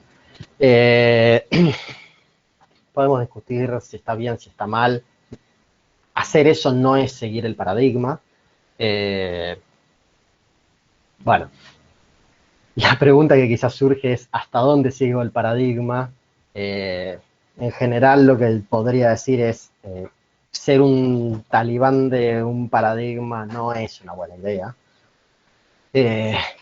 Podemos discutir si está bien, si está mal. Hacer eso no es seguir el paradigma. Bueno, la pregunta que quizás surge es ¿hasta dónde sigo el paradigma? En general lo que podría decir es ser un talibán de un paradigma no es una buena idea.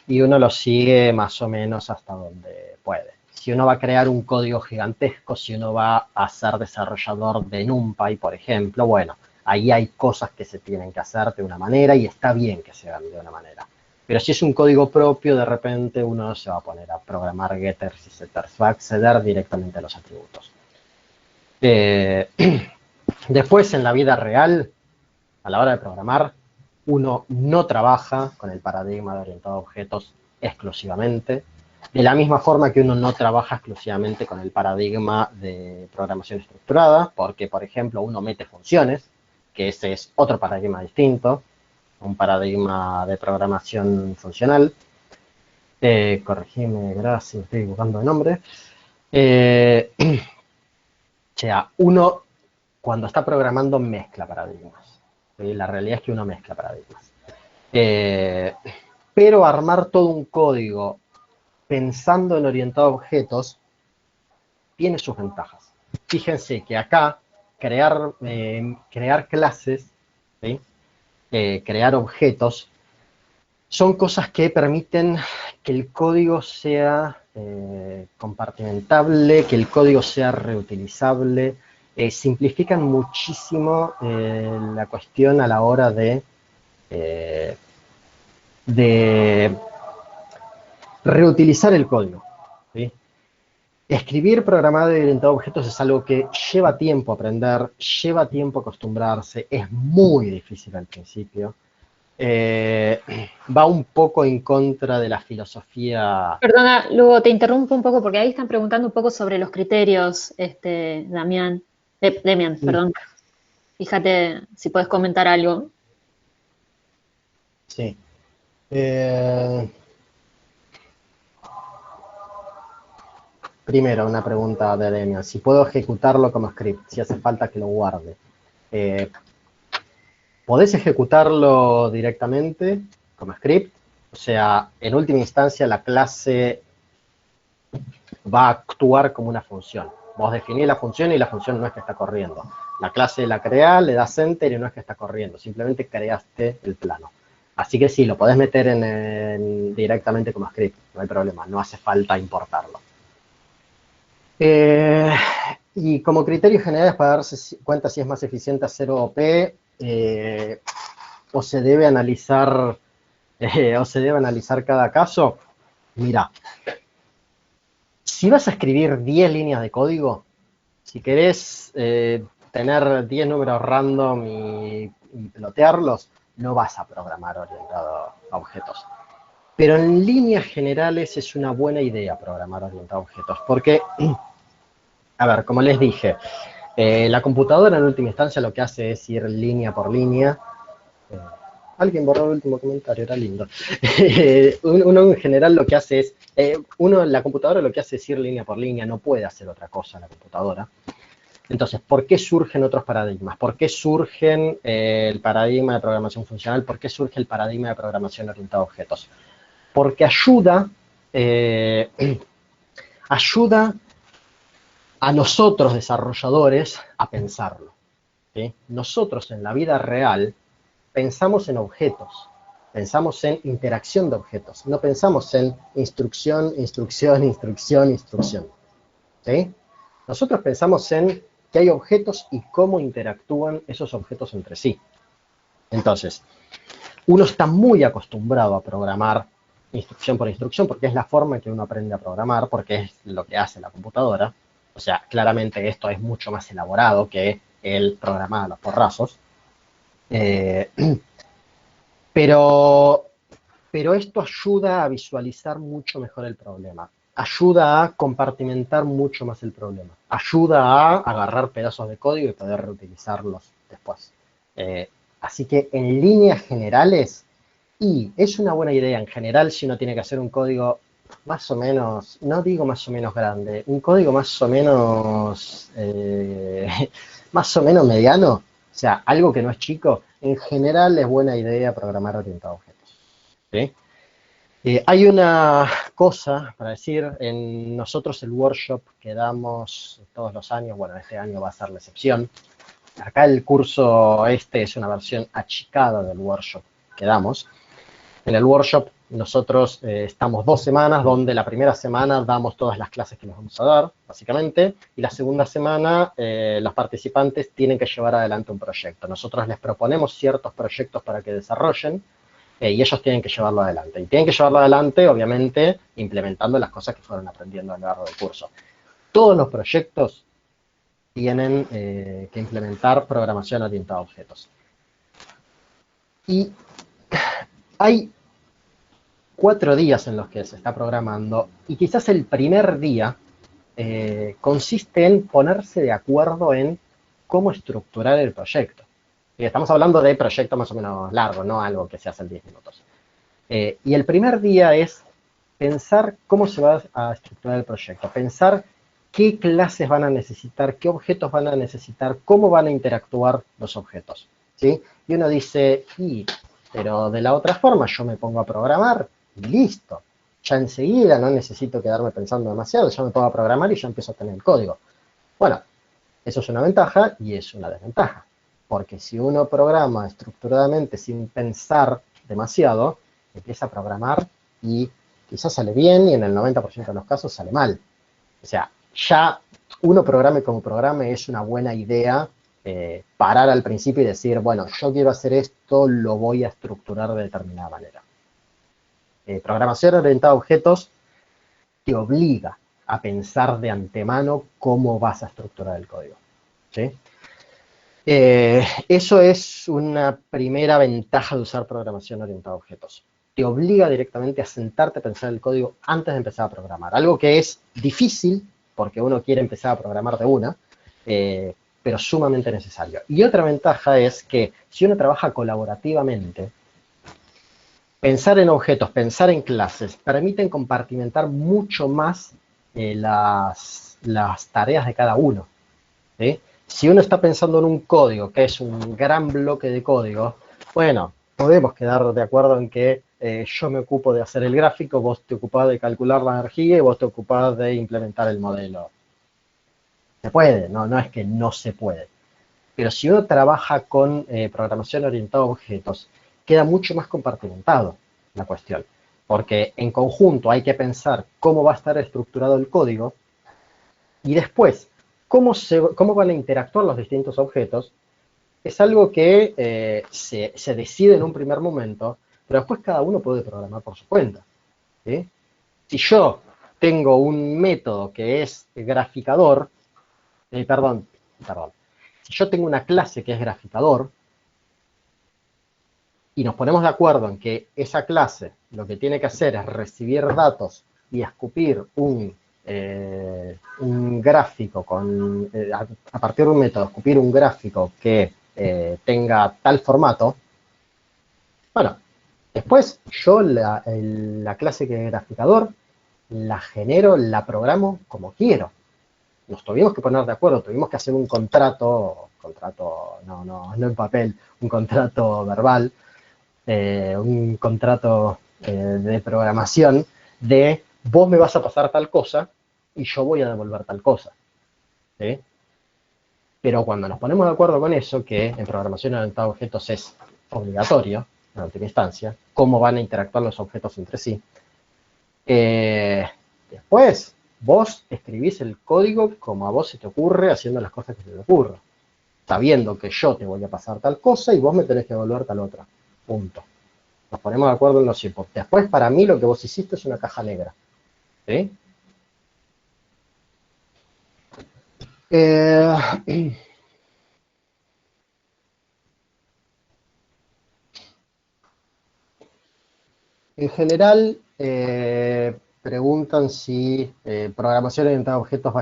Y uno lo sigue más o menos hasta donde puede. Si uno va a crear un código gigantesco, si uno va a ser desarrollador de NumPy, por ejemplo, bueno, ahí hay cosas que se tienen que hacer de una manera y está bien que se hagan de una manera. Pero si es un código propio, de repente uno no se va a poner a programar getters y setters, va a acceder directamente a los atributos. Después, en la vida real, a la hora de programar, uno no trabaja con el paradigma de orientado a objetos exclusivamente, de la misma forma que uno no trabaja exclusivamente con el paradigma de programación estructurada, porque, por ejemplo, uno mete funciones, que ese es otro paradigma distinto, un paradigma de programación funcional. Corregime, gracias, estoy buscando el nombre. O sea, uno cuando está programando mezcla paradigmas. ¿Sí? La realidad es que uno mezcla paradigmas. Pero armar todo un código pensando en orientado a objetos tiene sus ventajas. Fíjense que acá crear clases, ¿sí? Crear objetos, son cosas que permiten que el código sea compartimentable, que el código sea reutilizable, simplifican muchísimo la cuestión a la hora de reutilizar el código, ¿sí? Escribir programado y orientado a objetos es algo que lleva tiempo aprender, lleva tiempo acostumbrarse, es muy difícil al principio. Va un poco en contra de la filosofía.
Perdona, luego te interrumpo un poco porque ahí están preguntando un poco sobre los criterios, Demian, perdón. Fíjate si puedes comentar algo.
Sí. Primero, una pregunta de Demian. Si puedo ejecutarlo como script, si hace falta que lo guarde. ¿Podés ejecutarlo directamente como script? O sea, en última instancia la clase va a actuar como una función. Vos definís la función y la función no es que está corriendo. La clase la creás, le das enter y no es que está corriendo. Simplemente creaste el plano. Así que sí, lo podés meter directamente como script. No hay problema, no hace falta importarlo. Y como criterio general es para darse cuenta si es más eficiente hacer OOP o se debe analizar cada caso. Mira, si vas a escribir 10 líneas de código, si querés tener 10 números random y plotearlos, no vas a programar orientado a objetos. Pero en líneas generales es una buena idea programar orientado a objetos, porque, a ver, como les dije, la computadora en última instancia lo que hace es ir línea por línea. Alguien borró el último comentario, era lindo. Uno en general lo que hace es, la computadora lo que hace es ir línea por línea, no puede hacer otra cosa la computadora. Entonces, ¿por qué surgen otros paradigmas? ¿Por qué surgen el paradigma de programación funcional? ¿Por qué surge el paradigma de programación orientada a objetos? Porque ayuda a nosotros desarrolladores a pensarlo, ¿sí? Nosotros en la vida real pensamos en objetos, pensamos en interacción de objetos, no pensamos en instrucción, instrucción, instrucción, instrucción, ¿sí? Nosotros pensamos en que hay objetos y cómo interactúan esos objetos entre sí. Entonces, uno está muy acostumbrado a programar instrucción por instrucción porque es la forma en que uno aprende a programar, porque es lo que hace la computadora. O sea, claramente esto es mucho más elaborado que el programar a los porrazos. Pero esto ayuda a visualizar mucho mejor el problema. Ayuda a compartimentar mucho más el problema. Ayuda a agarrar pedazos de código y poder reutilizarlos después. Así que en líneas generales, y es una buena idea en general si uno tiene que hacer un código más o menos, no digo más o menos grande, un código más o menos mediano, o sea, algo que no es chico, en general es buena idea programar orientado a objetos, ¿sí? Hay una cosa para decir, en nosotros el workshop que damos todos los años, bueno, este año va a ser la excepción. Acá el curso es una versión achicada del workshop que damos. En el workshop nosotros estamos 2 semanas, donde la primera semana damos todas las clases que nos vamos a dar, básicamente, y la segunda semana los participantes tienen que llevar adelante un proyecto. Nosotros les proponemos ciertos proyectos para que desarrollen, y ellos tienen que llevarlo adelante. Y tienen que llevarlo adelante, obviamente, implementando las cosas que fueron aprendiendo a lo largo del curso. Todos los proyectos tienen que implementar programación orientada a objetos. Y hay 4 días en los que se está programando, y quizás el primer día consiste en ponerse de acuerdo en cómo estructurar el proyecto. Y estamos hablando de proyectos más o menos largos, no algo que se hace en 10 minutos. Y el primer día es pensar cómo se va a estructurar el proyecto, pensar qué clases van a necesitar, qué objetos van a necesitar, cómo van a interactuar los objetos, ¿sí? Y uno dice, pero de la otra forma yo me pongo a programar y listo. Ya enseguida no necesito quedarme pensando demasiado, ya me pongo a programar y ya empiezo a tener el código. Bueno, eso es una ventaja y es una desventaja. Porque si uno programa estructuradamente sin pensar demasiado, empieza a programar y quizás sale bien y en el 90% de los casos sale mal. O sea, ya uno programe como programe es una buena idea parar al principio y decir, bueno, yo quiero hacer esto, lo voy a estructurar de determinada manera. Programación orientada a objetos te obliga a pensar de antemano cómo vas a estructurar el código. ¿Sí? Eso es una primera ventaja de usar programación orientada a objetos. Te obliga directamente a sentarte a pensar el código antes de empezar a programar. Algo que es difícil, porque uno quiere empezar a programar de una, pero sumamente necesario. Y otra ventaja es que si uno trabaja colaborativamente, pensar en objetos, pensar en clases, permiten compartimentar mucho más las tareas de cada uno. ¿Sí? Si uno está pensando en un código, que es un gran bloque de código, bueno, podemos quedar de acuerdo en que yo me ocupo de hacer el gráfico, vos te ocupás de calcular la energía y vos te ocupás de implementar el modelo. Se puede, no es que no se puede. Pero si uno trabaja con programación orientada a objetos, queda mucho más compartimentado la cuestión. Porque en conjunto hay que pensar cómo va a estar estructurado el código y después cómo van a interactuar los distintos objetos. Es algo que se decide en un primer momento, pero después cada uno puede programar por su cuenta. ¿Sí? Si yo tengo un método que es graficador, perdón. Si yo tengo una clase que es graficador y nos ponemos de acuerdo en que esa clase lo que tiene que hacer es recibir datos y escupir un gráfico a partir de un método, escupir un gráfico que tenga tal formato, bueno, después yo la clase que es graficador la genero, la programo como quiero. Nos tuvimos que poner de acuerdo, tuvimos que hacer un contrato no en papel, un contrato verbal, un contrato de programación de vos me vas a pasar tal cosa y yo voy a devolver tal cosa. ¿Sí? Pero cuando nos ponemos de acuerdo con eso, que en programación orientada a objetos es obligatorio, en última instancia, cómo van a interactuar los objetos entre sí, después vos escribís el código como a vos se te ocurre, haciendo las cosas que se te ocurran, sabiendo que yo te voy a pasar tal cosa y vos me tenés que devolver tal otra. Punto. Nos ponemos de acuerdo en los tiempos. Después, para mí, lo que vos hiciste es una caja negra. ¿Sí? En general, preguntan si programación orientada a objetos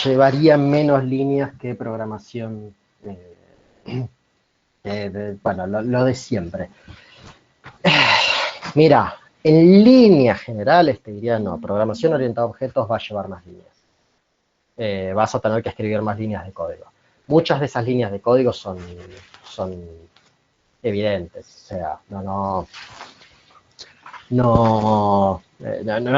llevaría menos líneas que programación, bueno, lo de siempre. Mira, en líneas generales te diría no, programación orientada a objetos va a llevar más líneas. Vas a tener que escribir más líneas de código. Muchas de esas líneas de código son evidentes, o sea, no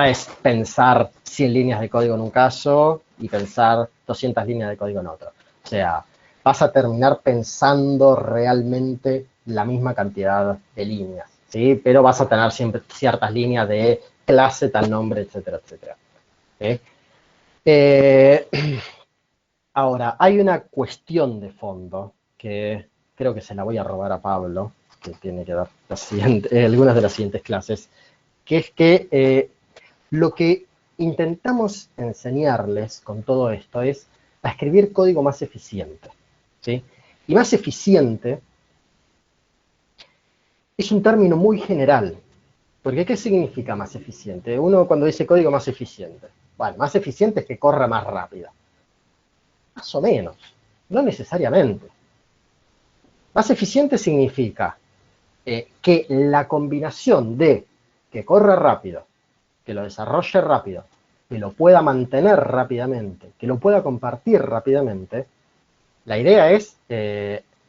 es pensar 100 líneas de código en un caso y pensar 200 líneas de código en otro. O sea, vas a terminar pensando realmente la misma cantidad de líneas, ¿sí? Pero vas a tener siempre ciertas líneas de clase, tal nombre, etcétera, etcétera. ¿Sí? Ahora, hay una cuestión de fondo que creo que se la voy a robar a Pablo, que tiene que dar algunas de las siguientes clases, que es que lo que intentamos enseñarles con todo esto es a escribir código más eficiente. ¿Sí? Y más eficiente es un término muy general, porque ¿qué significa más eficiente? Uno cuando dice código más eficiente, bueno, más eficiente es que corra más rápido. Más o menos, no necesariamente. Más eficiente significa que la combinación de que corra rápido, que lo desarrolle rápido, que lo pueda mantener rápidamente, que lo pueda compartir rápidamente, la idea es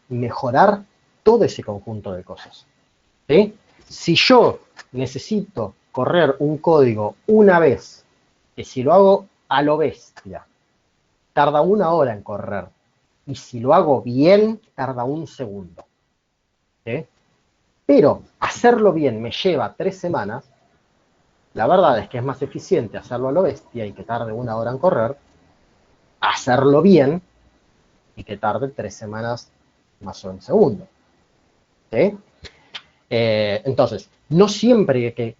mejorar todo ese conjunto de cosas. ¿Sí? Si yo necesito correr un código una vez, que si lo hago a lo bestia, tarda 1 hora en correr, y si lo hago bien, tarda 1 segundo. ¿Sí? pero hacerlo bien me lleva 3 semanas, la verdad es que es más eficiente hacerlo a lo bestia y que tarde 1 hora en correr, hacerlo bien y que tarde 3 semanas más o un segundo. ¿Sí? Entonces, no siempre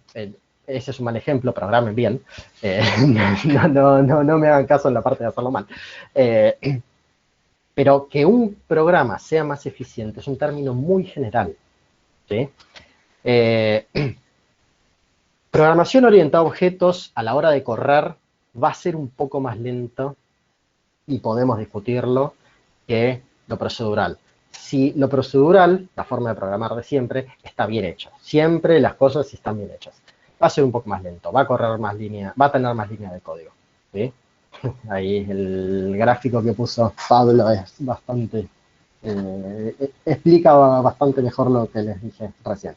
ese es un mal ejemplo, programen bien, no me hagan caso en la parte de hacerlo mal, pero que un programa sea más eficiente es un término muy general. ¿Sí? Programación orientada a objetos a la hora de correr va a ser un poco más lento y podemos discutirlo que lo procedural. Si lo procedural, la forma de programar de siempre, está bien hecha. Siempre las cosas están bien hechas. Va a ser un poco más lento, va a correr más línea, va a tener más líneas de código. ¿Sí? Ahí el gráfico que puso Pablo es bastante, explica bastante mejor lo que les dije recién.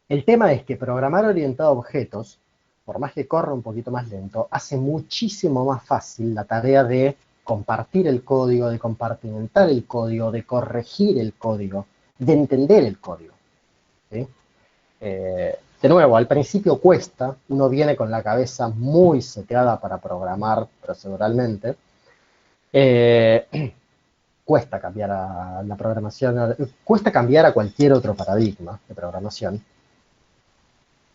El tema es que programar orientado a objetos, por más que corra un poquito más lento, hace muchísimo más fácil la tarea de compartir el código, de compartimentar el código, de corregir el código, de entender el código. ¿Sí? De nuevo, al principio cuesta, uno viene con la cabeza muy seteada para programar proceduralmente, cuesta cambiar a la programación, cuesta cambiar a cualquier otro paradigma de programación,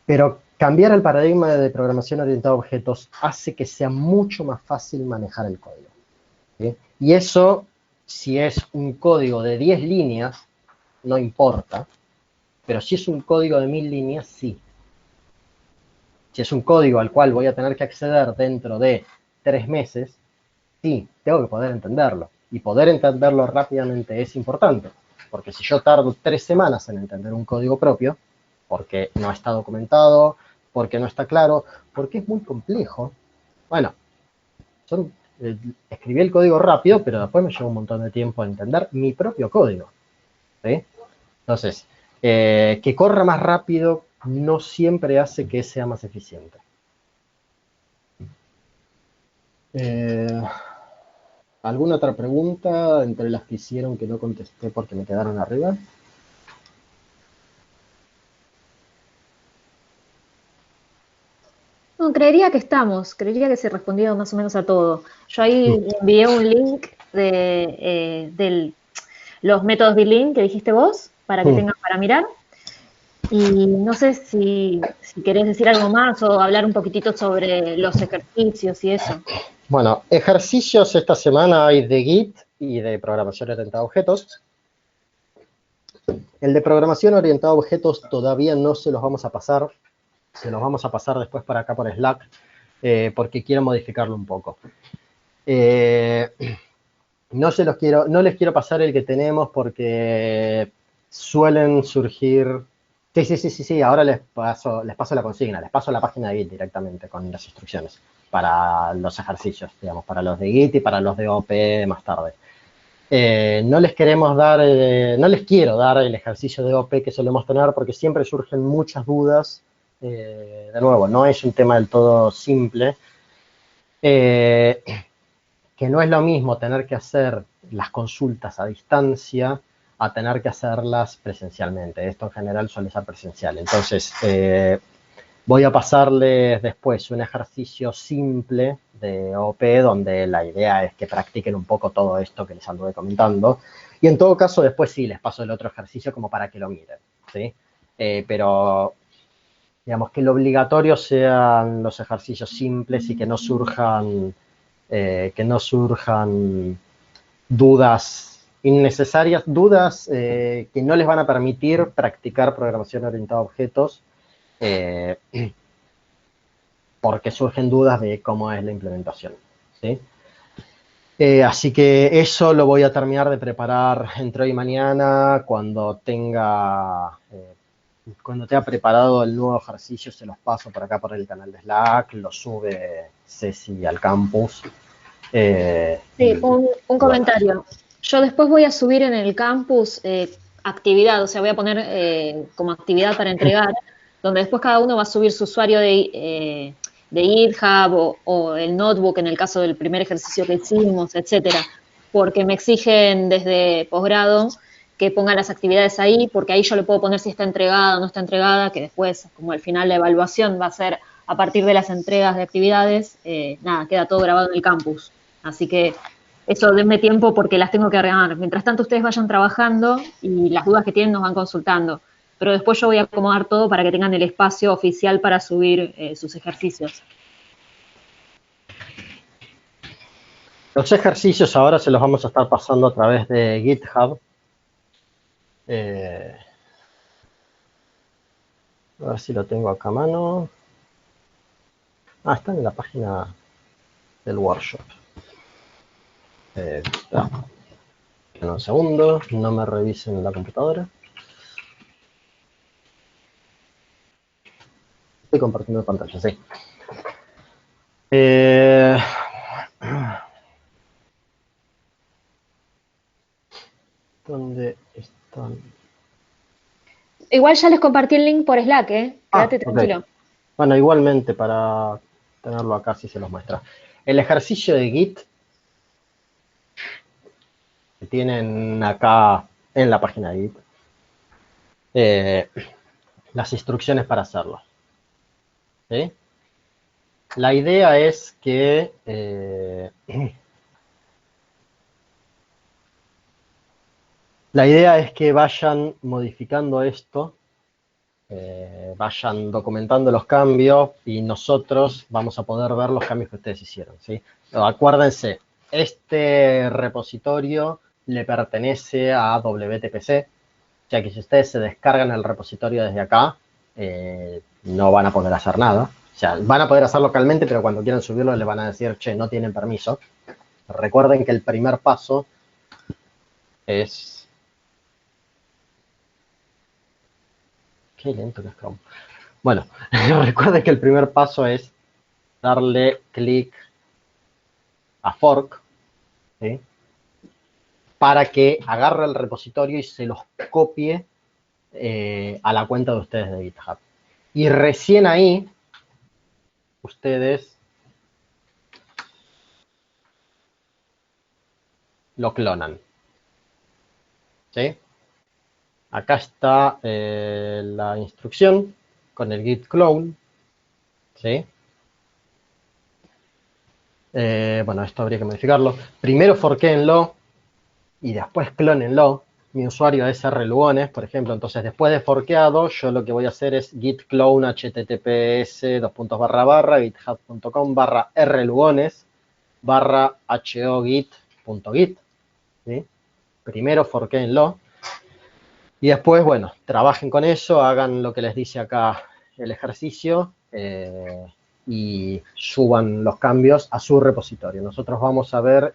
pero cambiar el paradigma de programación orientada a objetos hace que sea mucho más fácil manejar el código. ¿Sí? Y eso, si es un código de 10 líneas, no importa, pero si es un código de 1000 líneas, sí. Si es un código al cual voy a tener que acceder dentro de 3 meses, sí, tengo que poder entenderlo. Y poder entenderlo rápidamente es importante, porque si yo tardo 3 semanas en entender un código propio, porque no está documentado, porque no está claro, porque es muy complejo, bueno, escribí el código rápido, pero después me lleva un montón de tiempo a entender mi propio código. ¿Sí? Entonces, que corra más rápido no siempre hace que sea más eficiente. ¿Alguna otra pregunta entre las que hicieron que no contesté porque me quedaron arriba?
No, creería que se respondió más o menos a todo. Yo ahí envié un link de los métodos Bilin que dijiste vos, para que tengan para mirar. Y no sé si querés decir algo más o hablar un poquitito sobre los ejercicios y eso.
Bueno, ejercicios esta semana hay de Git y de programación orientada a objetos. El de programación orientada a objetos todavía no se los vamos a pasar. Se los vamos a pasar después para acá por Slack, porque quiero modificarlo un poco. No les quiero pasar el que tenemos porque suelen surgir... Sí, ahora les paso la consigna, les paso la página de Git directamente con las instrucciones para los ejercicios, digamos, para los de Git y para los de OP más tarde. No les quiero dar el ejercicio de OP que solemos tener porque siempre surgen muchas dudas. De nuevo, no es un tema del todo simple. Que no es lo mismo tener que hacer las consultas a distancia a tener que hacerlas presencialmente. Esto en general suele ser presencial. Entonces, voy a pasarles después un ejercicio simple de OP donde la idea es que practiquen un poco todo esto que les anduve comentando. Y en todo caso, después sí les paso el otro ejercicio como para que lo miren. ¿Sí? Pero... digamos, que lo obligatorio sean los ejercicios simples y que no surjan dudas innecesarias, dudas que no les van a permitir practicar programación orientada a objetos, porque surgen dudas de cómo es la implementación. ¿Sí? Así que eso lo voy a terminar de preparar entre hoy y mañana, cuando tenga preparado el nuevo ejercicio, se los paso por acá por el canal de Slack, lo sube Ceci al campus.
Sí, un comentario. Yo después voy a subir en el campus actividad, o sea, voy a poner como actividad para entregar, donde después cada uno va a subir su usuario de GitHub o el notebook en el caso del primer ejercicio que hicimos, etcétera, porque me exigen desde posgrado que ponga las actividades ahí, porque ahí yo le puedo poner si está entregada o no está entregada, que después, como al final la evaluación va a ser a partir de las entregas de actividades, nada, queda todo grabado en el campus. Así que eso denme tiempo porque las tengo que arreglar. Mientras tanto ustedes vayan trabajando y las dudas que tienen nos van consultando. Pero después yo voy a acomodar todo para que tengan el espacio oficial para subir sus ejercicios.
Los ejercicios ahora se los vamos a estar pasando a través de GitHub. A ver si lo tengo acá a mano. Ah, está en la página del workshop. Está. En un segundo, no me revisen la computadora. Estoy compartiendo pantalla, sí. ¿Dónde están?
Igual ya les compartí el link por Slack, quédate tranquilo.
Okay. Bueno, igualmente para tenerlo acá si se los muestra. El ejercicio de Git que tienen acá en la página de Git, las instrucciones para hacerlo. ¿Sí? La idea es que vayan modificando esto, vayan documentando los cambios y nosotros vamos a poder ver los cambios que ustedes hicieron, ¿sí? Acuérdense, este repositorio le pertenece a WTPC, o sea que si ustedes se descargan el repositorio desde acá, no van a poder hacer nada. O sea, van a poder hacer localmente, pero cuando quieran subirlo le van a decir, che, no tienen permiso. Recuerden que el primer paso es... Qué lento que es Chrome. Bueno, recuerden que el primer paso es darle clic a fork, ¿sí? Para que agarre el repositorio y se los copie a la cuenta de ustedes de GitHub. Y recién ahí, ustedes lo clonan. ¿Sí? Acá está la instrucción con el git clone. ¿Sí? Bueno, esto habría que modificarlo. Primero forquéenlo y después clónenlo. Mi usuario es rlugones, por ejemplo. Entonces, después de forqueado, yo lo que voy a hacer es git clone https://github.com/rlugones/hogit.git. ¿Sí? Primero forquéenlo. Y después, bueno, trabajen con eso, hagan lo que les dice acá el ejercicio y suban los cambios a su repositorio. Nosotros vamos a ver